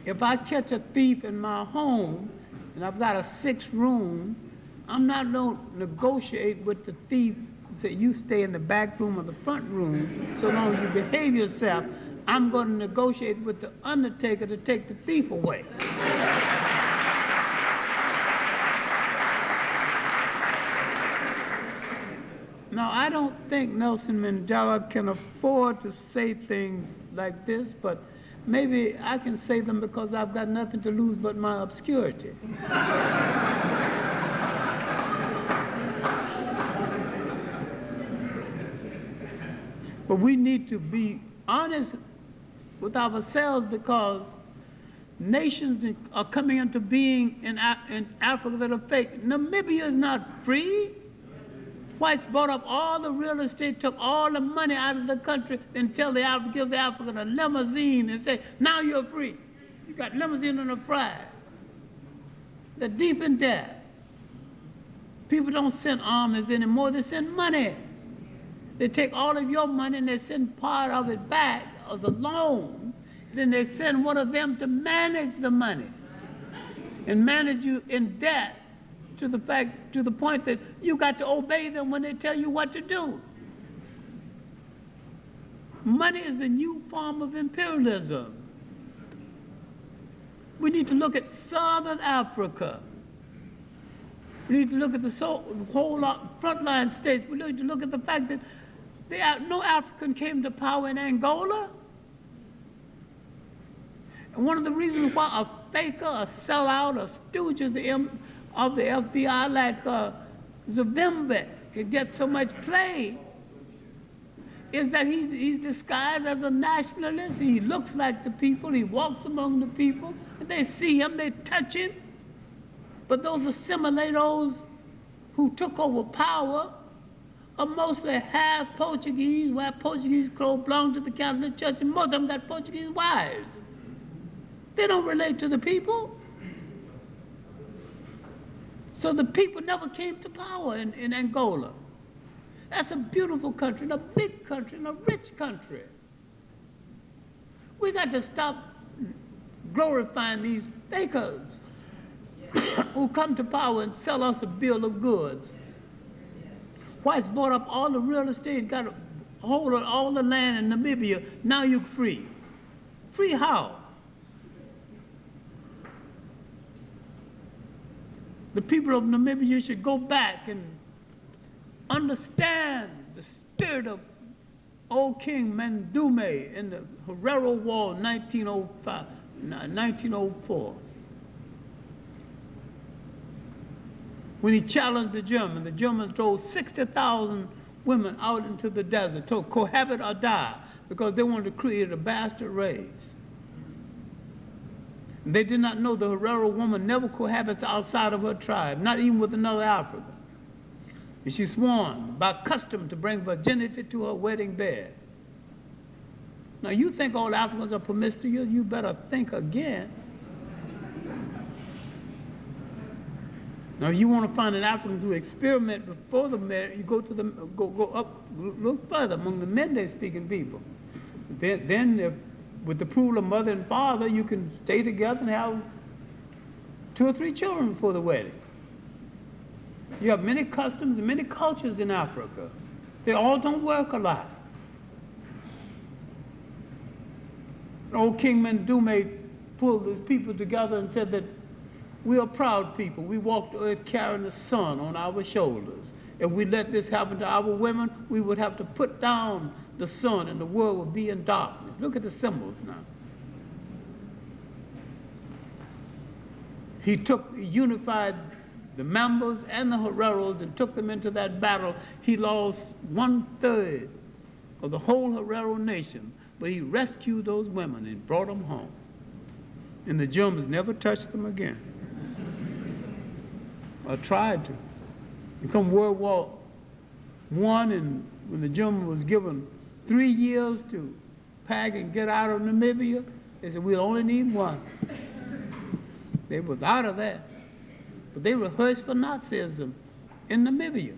If I catch a thief in my home and I've got a 6th room, I'm not going to negotiate with the thief and say, you stay in the back room or the front room so long as you behave yourself. I'm going to negotiate with the undertaker to take the thief away. Now, I don't think Nelson Mandela can afford to say things like this, but maybe I can say them because I've got nothing to lose but my obscurity. But we need to be honest with ourselves, because nations are coming into being in Africa that are fake. Namibia is not free. Whites bought up all the real estate, took all the money out of the country, then give the African a limousine and say, now you're free. You got limousine on a fry. They're deep in debt. People don't send armies anymore, they send money. They take all of your money and they send part of it back as a loan. Then they send one of them to manage the money and manage you in debt to the point that you got to obey them when they tell you what to do. Money is the new form of imperialism. We need to look at Southern Africa. We need to look at the whole frontline states. We need to look at the fact that no African came to power in Angola. And one of the reasons why a faker, a sellout, a stooge of the FBI like Zavimbe could get so much play is that he's disguised as a nationalist. He looks like the people, he walks among the people, and they see him, they touch him. But those assimilators who took over power are mostly half Portuguese, wear Portuguese clothes, belong to the Catholic Church, and most of them got Portuguese wives. They don't relate to the people. So the people never came to power in Angola. That's a beautiful country, and a big country, and a rich country. We got to stop glorifying these fakers who come to power and sell us a bill of goods. Whites bought up all the real estate, got a hold of all the land in Namibia. Now you're free. Free how? The people of Namibia should go back and understand the spirit of old King Mandume in the Herero War 1905, 1904. When he challenged the Germans drove 60,000 women out into the desert to cohabit or die because they wanted to create a bastard race. And they did not know the Herero woman never cohabits outside of her tribe, not even with another African. And she sworn by custom to bring virginity to her wedding bed. Now you think all Africans are promiscuous? You better think again. Now, if you want to find an African who experiment before the marriage, you go to the go up, look further among the Mende-speaking people. Then if, with the approval of mother and father, you can stay together and have 2 or 3 children before the wedding. You have many customs and many cultures in Africa. They all don't work alike. Old King Mandume pulled his people together and said that we are proud people. We walk the earth carrying the sun on our shoulders. If we let this happen to our women, we would have to put down the sun and the world would be in darkness. Look at the symbols now. He unified the Mambas and the Hereros and took them into that battle. He lost 1/3 of the whole Herero nation, but he rescued those women and brought them home. And the Germans never touched them again. Or tried to. And come World War I, and when the German was given 3 years to pack and get out of Namibia, they said, we'll only need 1. They was out of that. But they rehearsed for Nazism in Namibia.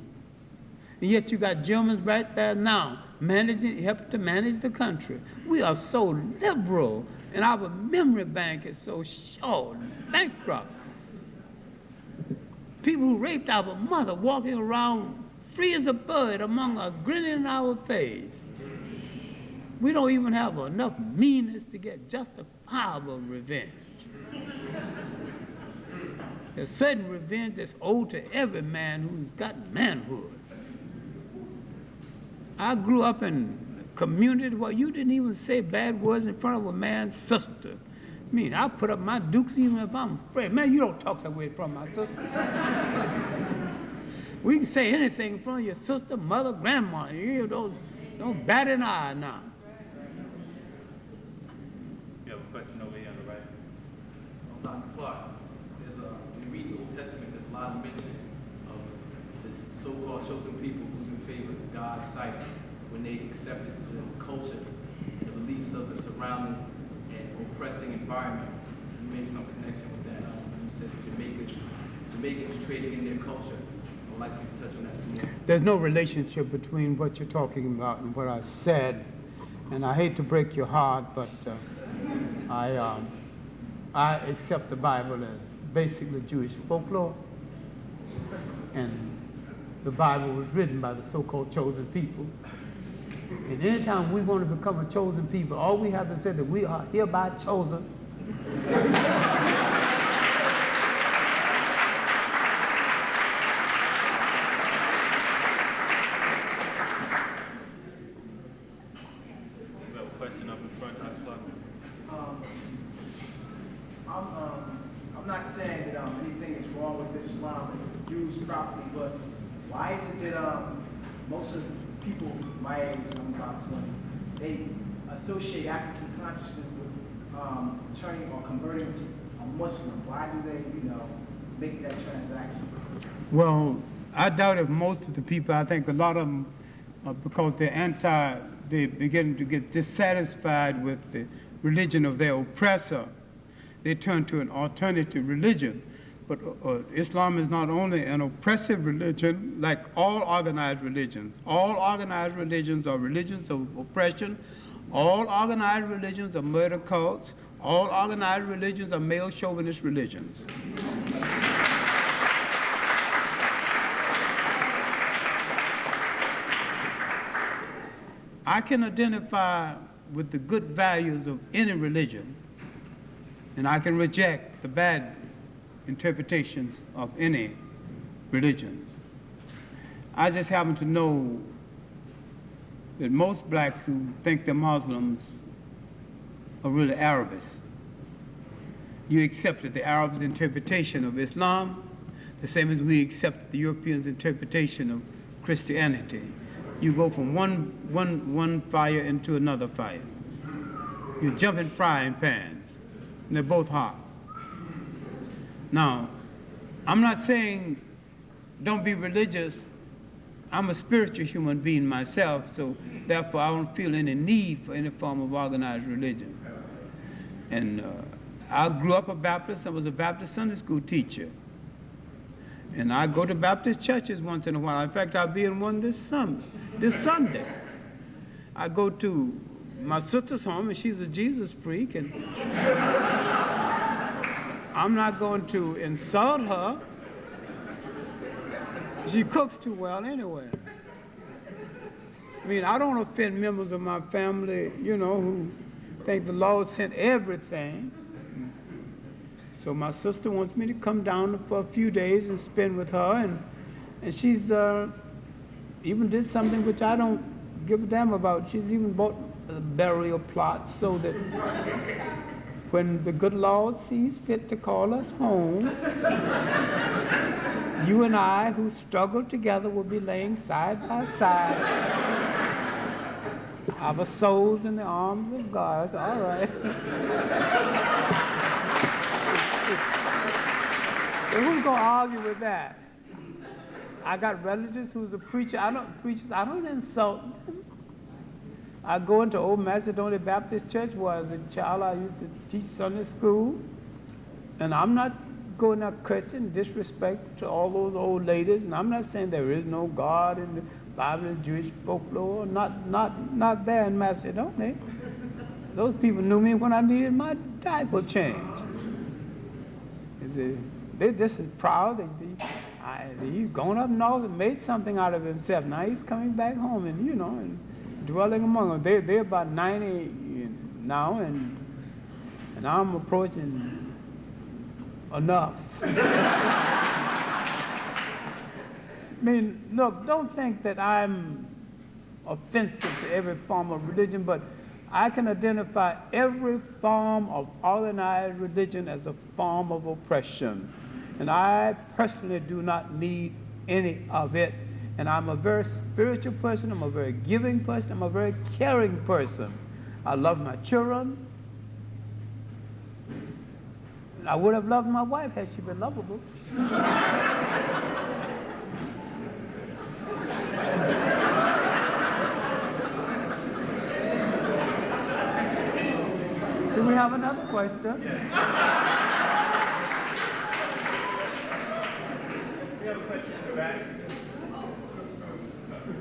And yet you got Germans right there now, helping to manage the country. We are so liberal, and our memory bank is so short, bankrupt. People who raped our mother walking around free as a bird among us, grinning in our face. We don't even have enough meanness to get justifiable revenge. There's certain revenge that's owed to every man who's got manhood. I grew up in a community where you didn't even say bad words in front of a man's sister. I mean, I put up my dukes even if I'm afraid. Man, you don't talk that way in front of my sister. We can say anything in front of your sister, mother, grandma. You don't bat an eye now. You have a question over here on the right. Dr. Clarke, when you read the Old Testament, there's a lot of mention of the so-called chosen people who's in favor of God's sight when they accepted the culture, the beliefs of the surrounding and oppressing environment. You made some connection with that. You said Jamaicans traded in their culture. I'd like you to touch on that some more. There's no relationship between what you're talking about and what I said. And I hate to break your heart, but I accept the Bible as basically Jewish folklore. And the Bible was written by the so-called chosen people. And anytime we want to become a chosen people, all we have to say that we are hereby chosen. You have a question up in front, Dr. Clarke? I'm not saying that anything is wrong with Islam and used properly, but why is it that most of the people my age, I'm about 20, they associate African consciousness with turning or converting to a Muslim? Why do they, make that transaction? Well, I doubt if most of the people, I think a lot of them, because they begin to get dissatisfied with the religion of their oppressor, they turn to an alternative religion. But Islam is not only an oppressive religion, like all organized religions. All organized religions are religions of oppression. All organized religions are murder cults. All organized religions are male chauvinist religions. I can identify with the good values of any religion, and I can reject the bad interpretations of any religions. I just happen to know that most blacks who think they're Muslims are really Arabists. You accepted the Arabs' interpretation of Islam, the same as we accept the Europeans' interpretation of Christianity. You go from one fire into another fire. You jump in frying pans, and they're both hot. Now, I'm not saying don't be religious. I'm a spiritual human being myself, so therefore I don't feel any need for any form of organized religion. And I grew up a Baptist. I was a Baptist Sunday school teacher. And I go to Baptist churches once in a while. In fact, I'll be in one this Sunday. I go to my sister's home, and she's a Jesus freak, and I'm not going to insult her. She cooks too well anyway. I mean, I don't offend members of my family, you know, who think the Lord sent everything. So my sister wants me to come down for a few days and spend with her, and she's even did something which I don't give a damn about. She's even bought a burial plot so that when the good Lord sees fit to call us home, you and I, who struggled together, will be laying side by side, our souls in the arms of God. All right. So who's gonna argue with that? I got relatives who's a preacher. I don't insult them. I go into Old Macedonia Baptist Church where as a child I used to teach Sunday school. And I'm not going there cursing, disrespect to all those old ladies. And I'm not saying there is no God in the Bible and Jewish folklore. Not there in Macedonia. Those people knew me when I needed my diaper change. They're just as proud. He's gone up north and made something out of himself. Now he's coming back home and, you know, and dwelling among them. They're about 90 now, and I'm approaching enough. I mean, look, don't think that I'm offensive to every form of religion, but I can identify every form of organized religion as a form of oppression. And I personally do not need any of it. And I'm a very spiritual person. I'm a very giving person. I'm a very caring person. I love my children. I would have loved my wife had she been lovable. Do we have another question? We have a question in the back.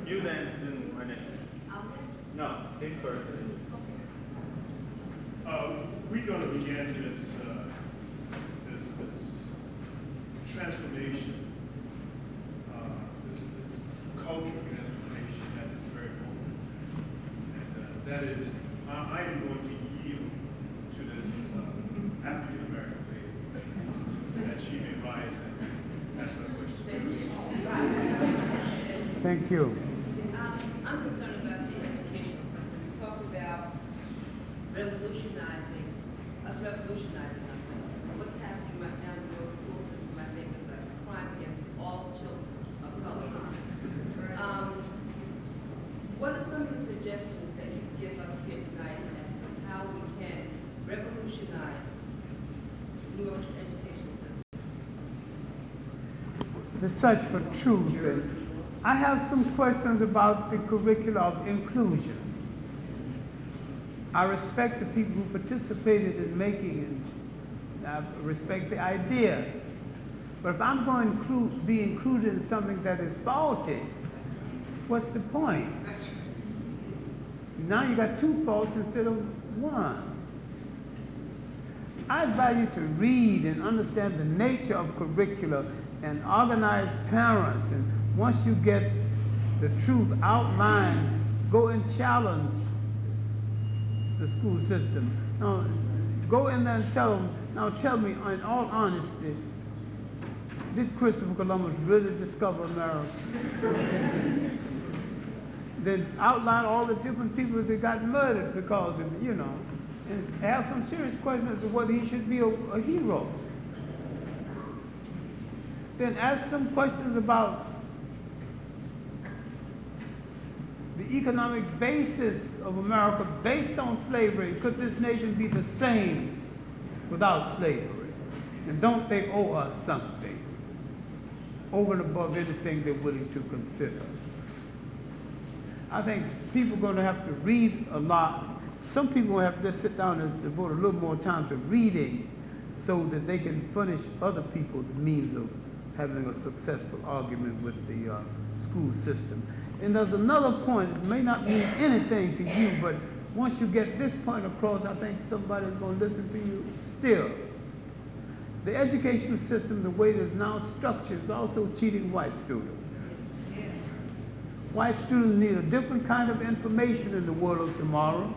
You then my name. No, him first. We're going to begin this transformation, this cultural transformation at this very moment. And that is, I am going to yield to this African American lady that she may rise and ask her question. Thank you. I'm concerned about the educational system. We talk about revolutionizing ourselves. What's happening right now in your school system, I think, is a crime against all children of color. What are some of the suggestions that you give us here tonight as to how we can revolutionize New York's educational system? The search for truth. I have some questions about the curricula of inclusion. I respect the people who participated in making it. I respect the idea. But if I'm going to be included in something that is faulty, what's the point? Now you got two faults instead of one. I advise you to read and understand the nature of curricula and organize parents. And once you get the truth outlined, go and challenge the school system. Now, go in there and tell them, now tell me in all honesty, did Christopher Columbus really discover America? then outline all the different people that got murdered because of, you know, and ask some serious questions as to whether he should be a hero. Then ask some questions about the economic basis of America based on slavery. Could this nation be the same without slavery? And don't they owe us something over and above anything they're willing to consider? I think people are going to have to read a lot. Some people have to just sit down and devote a little more time to reading so that they can furnish other people the means of having a successful argument with the school system. And there's another point, it may not mean anything to you, but once you get this point across, I think somebody's going to listen to you still. The educational system, the way it is now structured, is also cheating white students. White students need a different kind of information in the world of tomorrow,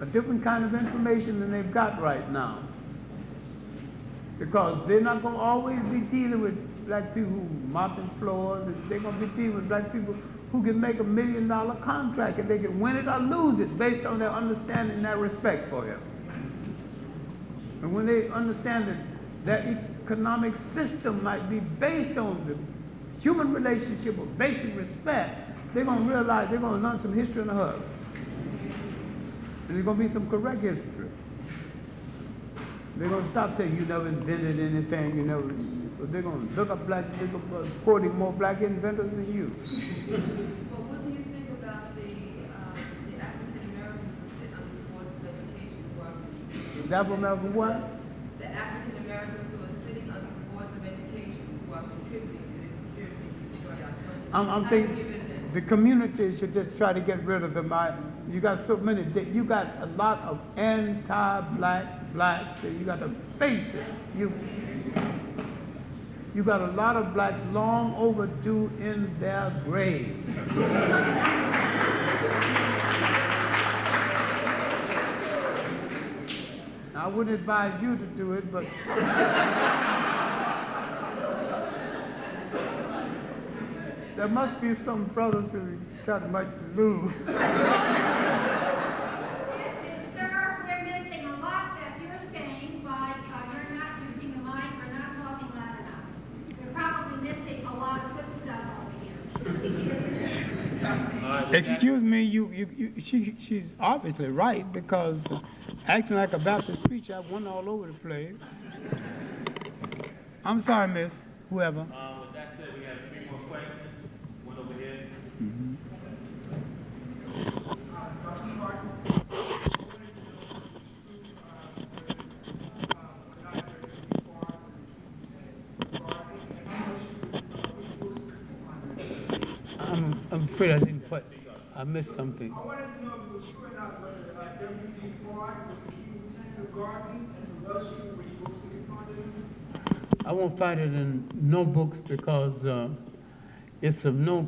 a different kind of information than they've got right now. Because they're not going to always be dealing with black people who mopping floors, and they're going to be dealing with black people who can make $1 million contract and they can win it or lose it based on their understanding and their respect for him. And when they understand that their economic system might be based on the human relationship of basic respect, they're going to realize they're going to learn some history in a hurry. And there's going to be some correct history. They're going to stop saying you never invented anything, you never, but they're going to look up black, they're going to be quoting more black inventors than you. Well, what do you think about the African Americans who sit on the boards of education who are The African American what? The African Americans who are sitting on these boards of education who are contributing to the conspiracy to destroy our country? I'm thinking the community should just try to get rid of them. You got so many, you got a lot of anti-black blacks, and you got to face it. You got a lot of blacks long overdue in their graves. I wouldn't advise you to do it, but there must be some brothers who got much to lose. Sir, we're missing a lot that you're saying, but you're not using the mic or not talking loud enough. You're probably missing a lot of good stuff over here. Excuse me, she's obviously right, because acting like a Baptist preacher, I went all over the place. I'm sorry, miss, whoever. With that said, we have 3 more questions. One over here. I'm afraid I didn't quite, I missed something. I wanted to know if it was true or not whether W.G. Clarke was a key lieutenant of Garvey and to Wall Street, which books we can find it in? I won't find it in no books because it's of no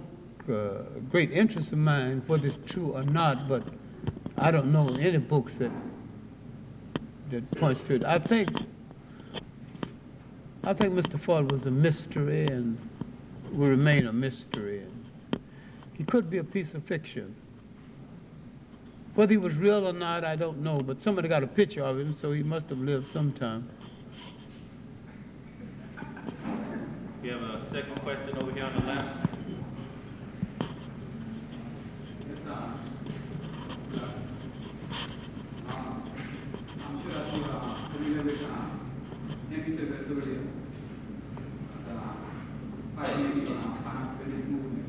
great interest of mine whether it's true or not, but I don't know any books that points to it. I think Mr. Ford was a mystery and will remain a mystery. He could be a piece of fiction. Whether he was real or not, I don't know, but somebody got a picture of him, so he must have lived sometime. We have a second question over here on the left. I'm sure that you are familiar with Henry Clarke, pioneer of pan-africanist movement.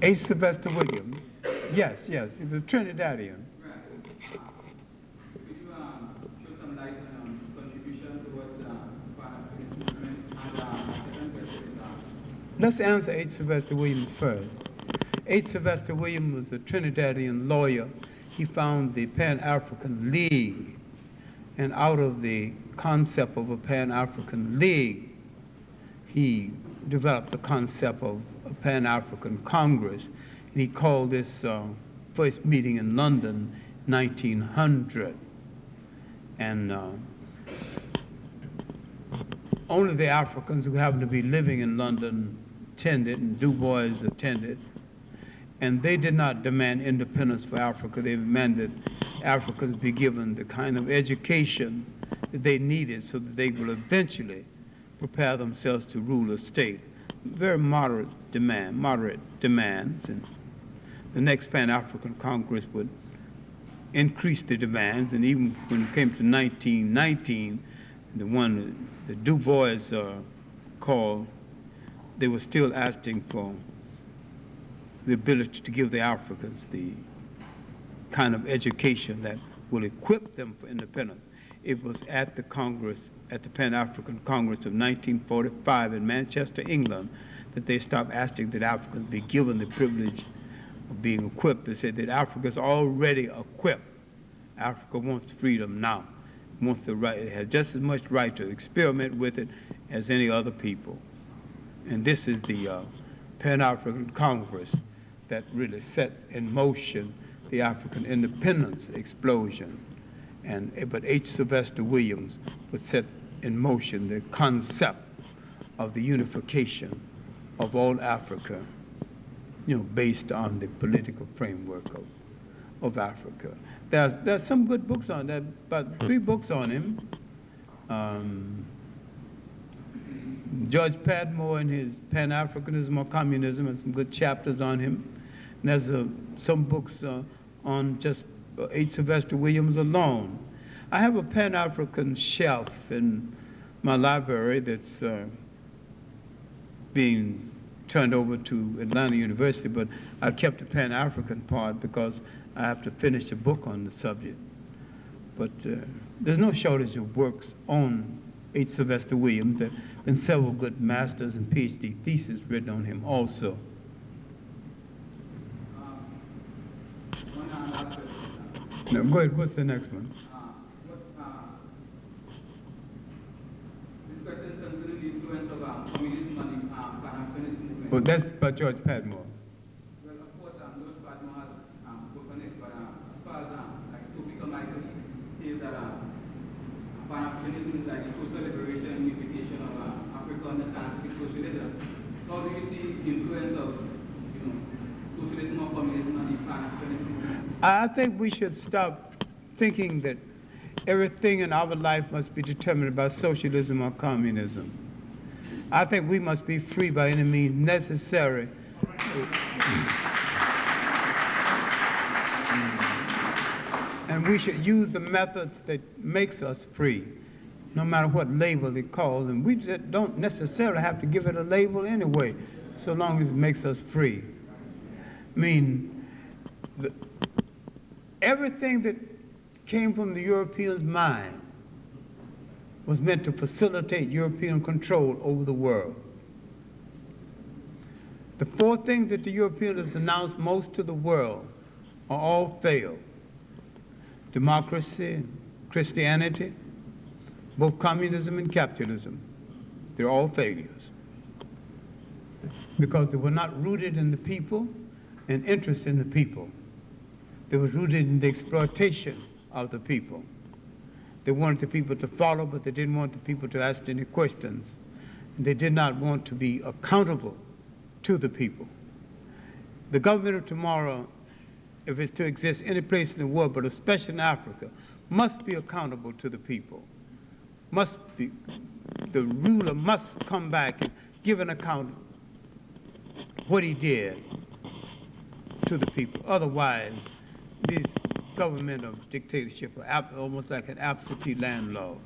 H. Sylvester Williams. Yes, he was Trinidadian. Right. Could you show some light on his contribution towards pan-africanist movement? And my second question is Let's answer H. Sylvester Williams first. H. Sylvester Williams was a Trinidadian lawyer. He found the Pan-African League, and out of the concept of a Pan-African League, he developed the concept of a Pan-African Congress, and he called this first meeting in London 1900. And only the Africans who happened to be living in London attended, and Du Bois attended. And they did not demand independence for Africa. They demanded Africans be given the kind of education that they needed so that they will eventually prepare themselves to rule a state. Very moderate demands. And the next Pan-African Congress would increase the demands. And even when it came to 1919, the one that Du Bois called, they were still asking for the ability to give the Africans the kind of education that will equip them for independence. It was at the Congress, at the Pan-African Congress of 1945 in Manchester, England, that they stopped asking that Africans be given the privilege of being equipped. They said that Africa is already equipped. Africa wants freedom now. It wants the right, it has just as much right to experiment with it as any other people. And this is the Pan-African Congress that really set in motion the African independence explosion. But H. Sylvester Williams would set in motion the concept of the unification of all Africa, based on the political framework of Africa. There's some good books on that, about 3 books on him. George Padmore in his Pan-Africanism or Communism has some good chapters on him. And there's some books on just H. Sylvester Williams alone. I have a Pan-African shelf in my library that's being turned over to Atlanta University, but I kept the Pan-African part because I have to finish a book on the subject. But there's no shortage of works on H. Sylvester Williams. There have been several good master's and PhD theses written on him also. One last question. No, go ahead, what's the next one? This question is concerning the influence of communism and the pan-Africanist movement. Well, that's by George Padmore. Well, of course, George Padmore has worked on it, but as far as Stopica Michael says that pan-Africanism is like the total liberation and unification of Africa under scientific socialism. So how do you see the influence of socialism or communism and the pan-Africanist movement? I think we should stop thinking that everything in our life must be determined by socialism or communism. I think we must be free by any means necessary. And we should use the methods that makes us free, no matter what label they call. And we don't necessarily have to give it a label anyway, so long as it makes us free. I mean, everything that came from the European's mind was meant to facilitate European control over the world. The 4 things that the Europeans have announced most to the world are all failed. Democracy, Christianity, both communism and capitalism. They're all failures. Because they were not rooted in the people and interest in the people. They were rooted in the exploitation of the people. They wanted the people to follow, but they didn't want the people to ask any questions. And they did not want to be accountable to the people. The government of tomorrow, if it's to exist any place in the world, but especially in Africa, must be accountable to the people. The ruler must come back and give an account of what he did to the people. Otherwise, this government of dictatorship are almost like an absentee landlord.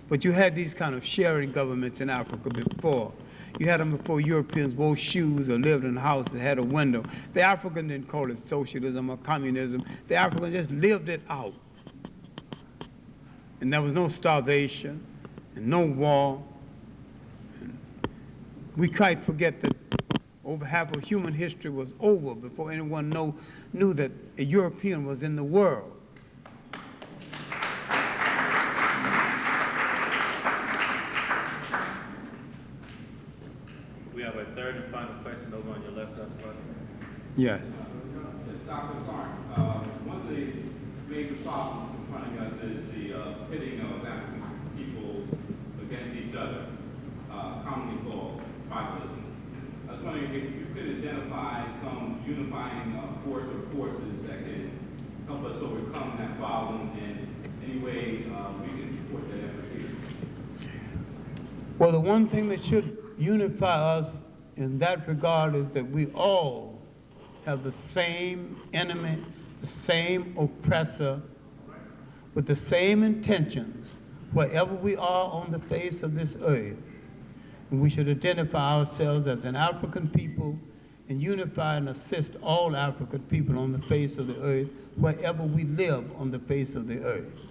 But you had these kind of sharing governments in Africa before. You had them before Europeans wore shoes or lived in a house that had a window. The African didn't call it socialism or communism. The African just lived it out. And there was no starvation and no war. And we quite forget that over half of human history was over before anyone knew that a European was in the world. We have a third and final question over on your left, Dr. Clarke. Yes. Dr. Clarke, one of the major problems confronting us is the pitting of African people against each other, commonly called tribalism. I was wondering if you could identify some unifying force or forces that can help us overcome that problem, and any way we can support that effort here? Well, the one thing that should unify us in that regard is that we all have the same enemy, the same oppressor, with the same intentions wherever we are on the face of this earth. And we should identify ourselves as an African people and unify and assist all African people on the face of the earth wherever we live on the face of the earth.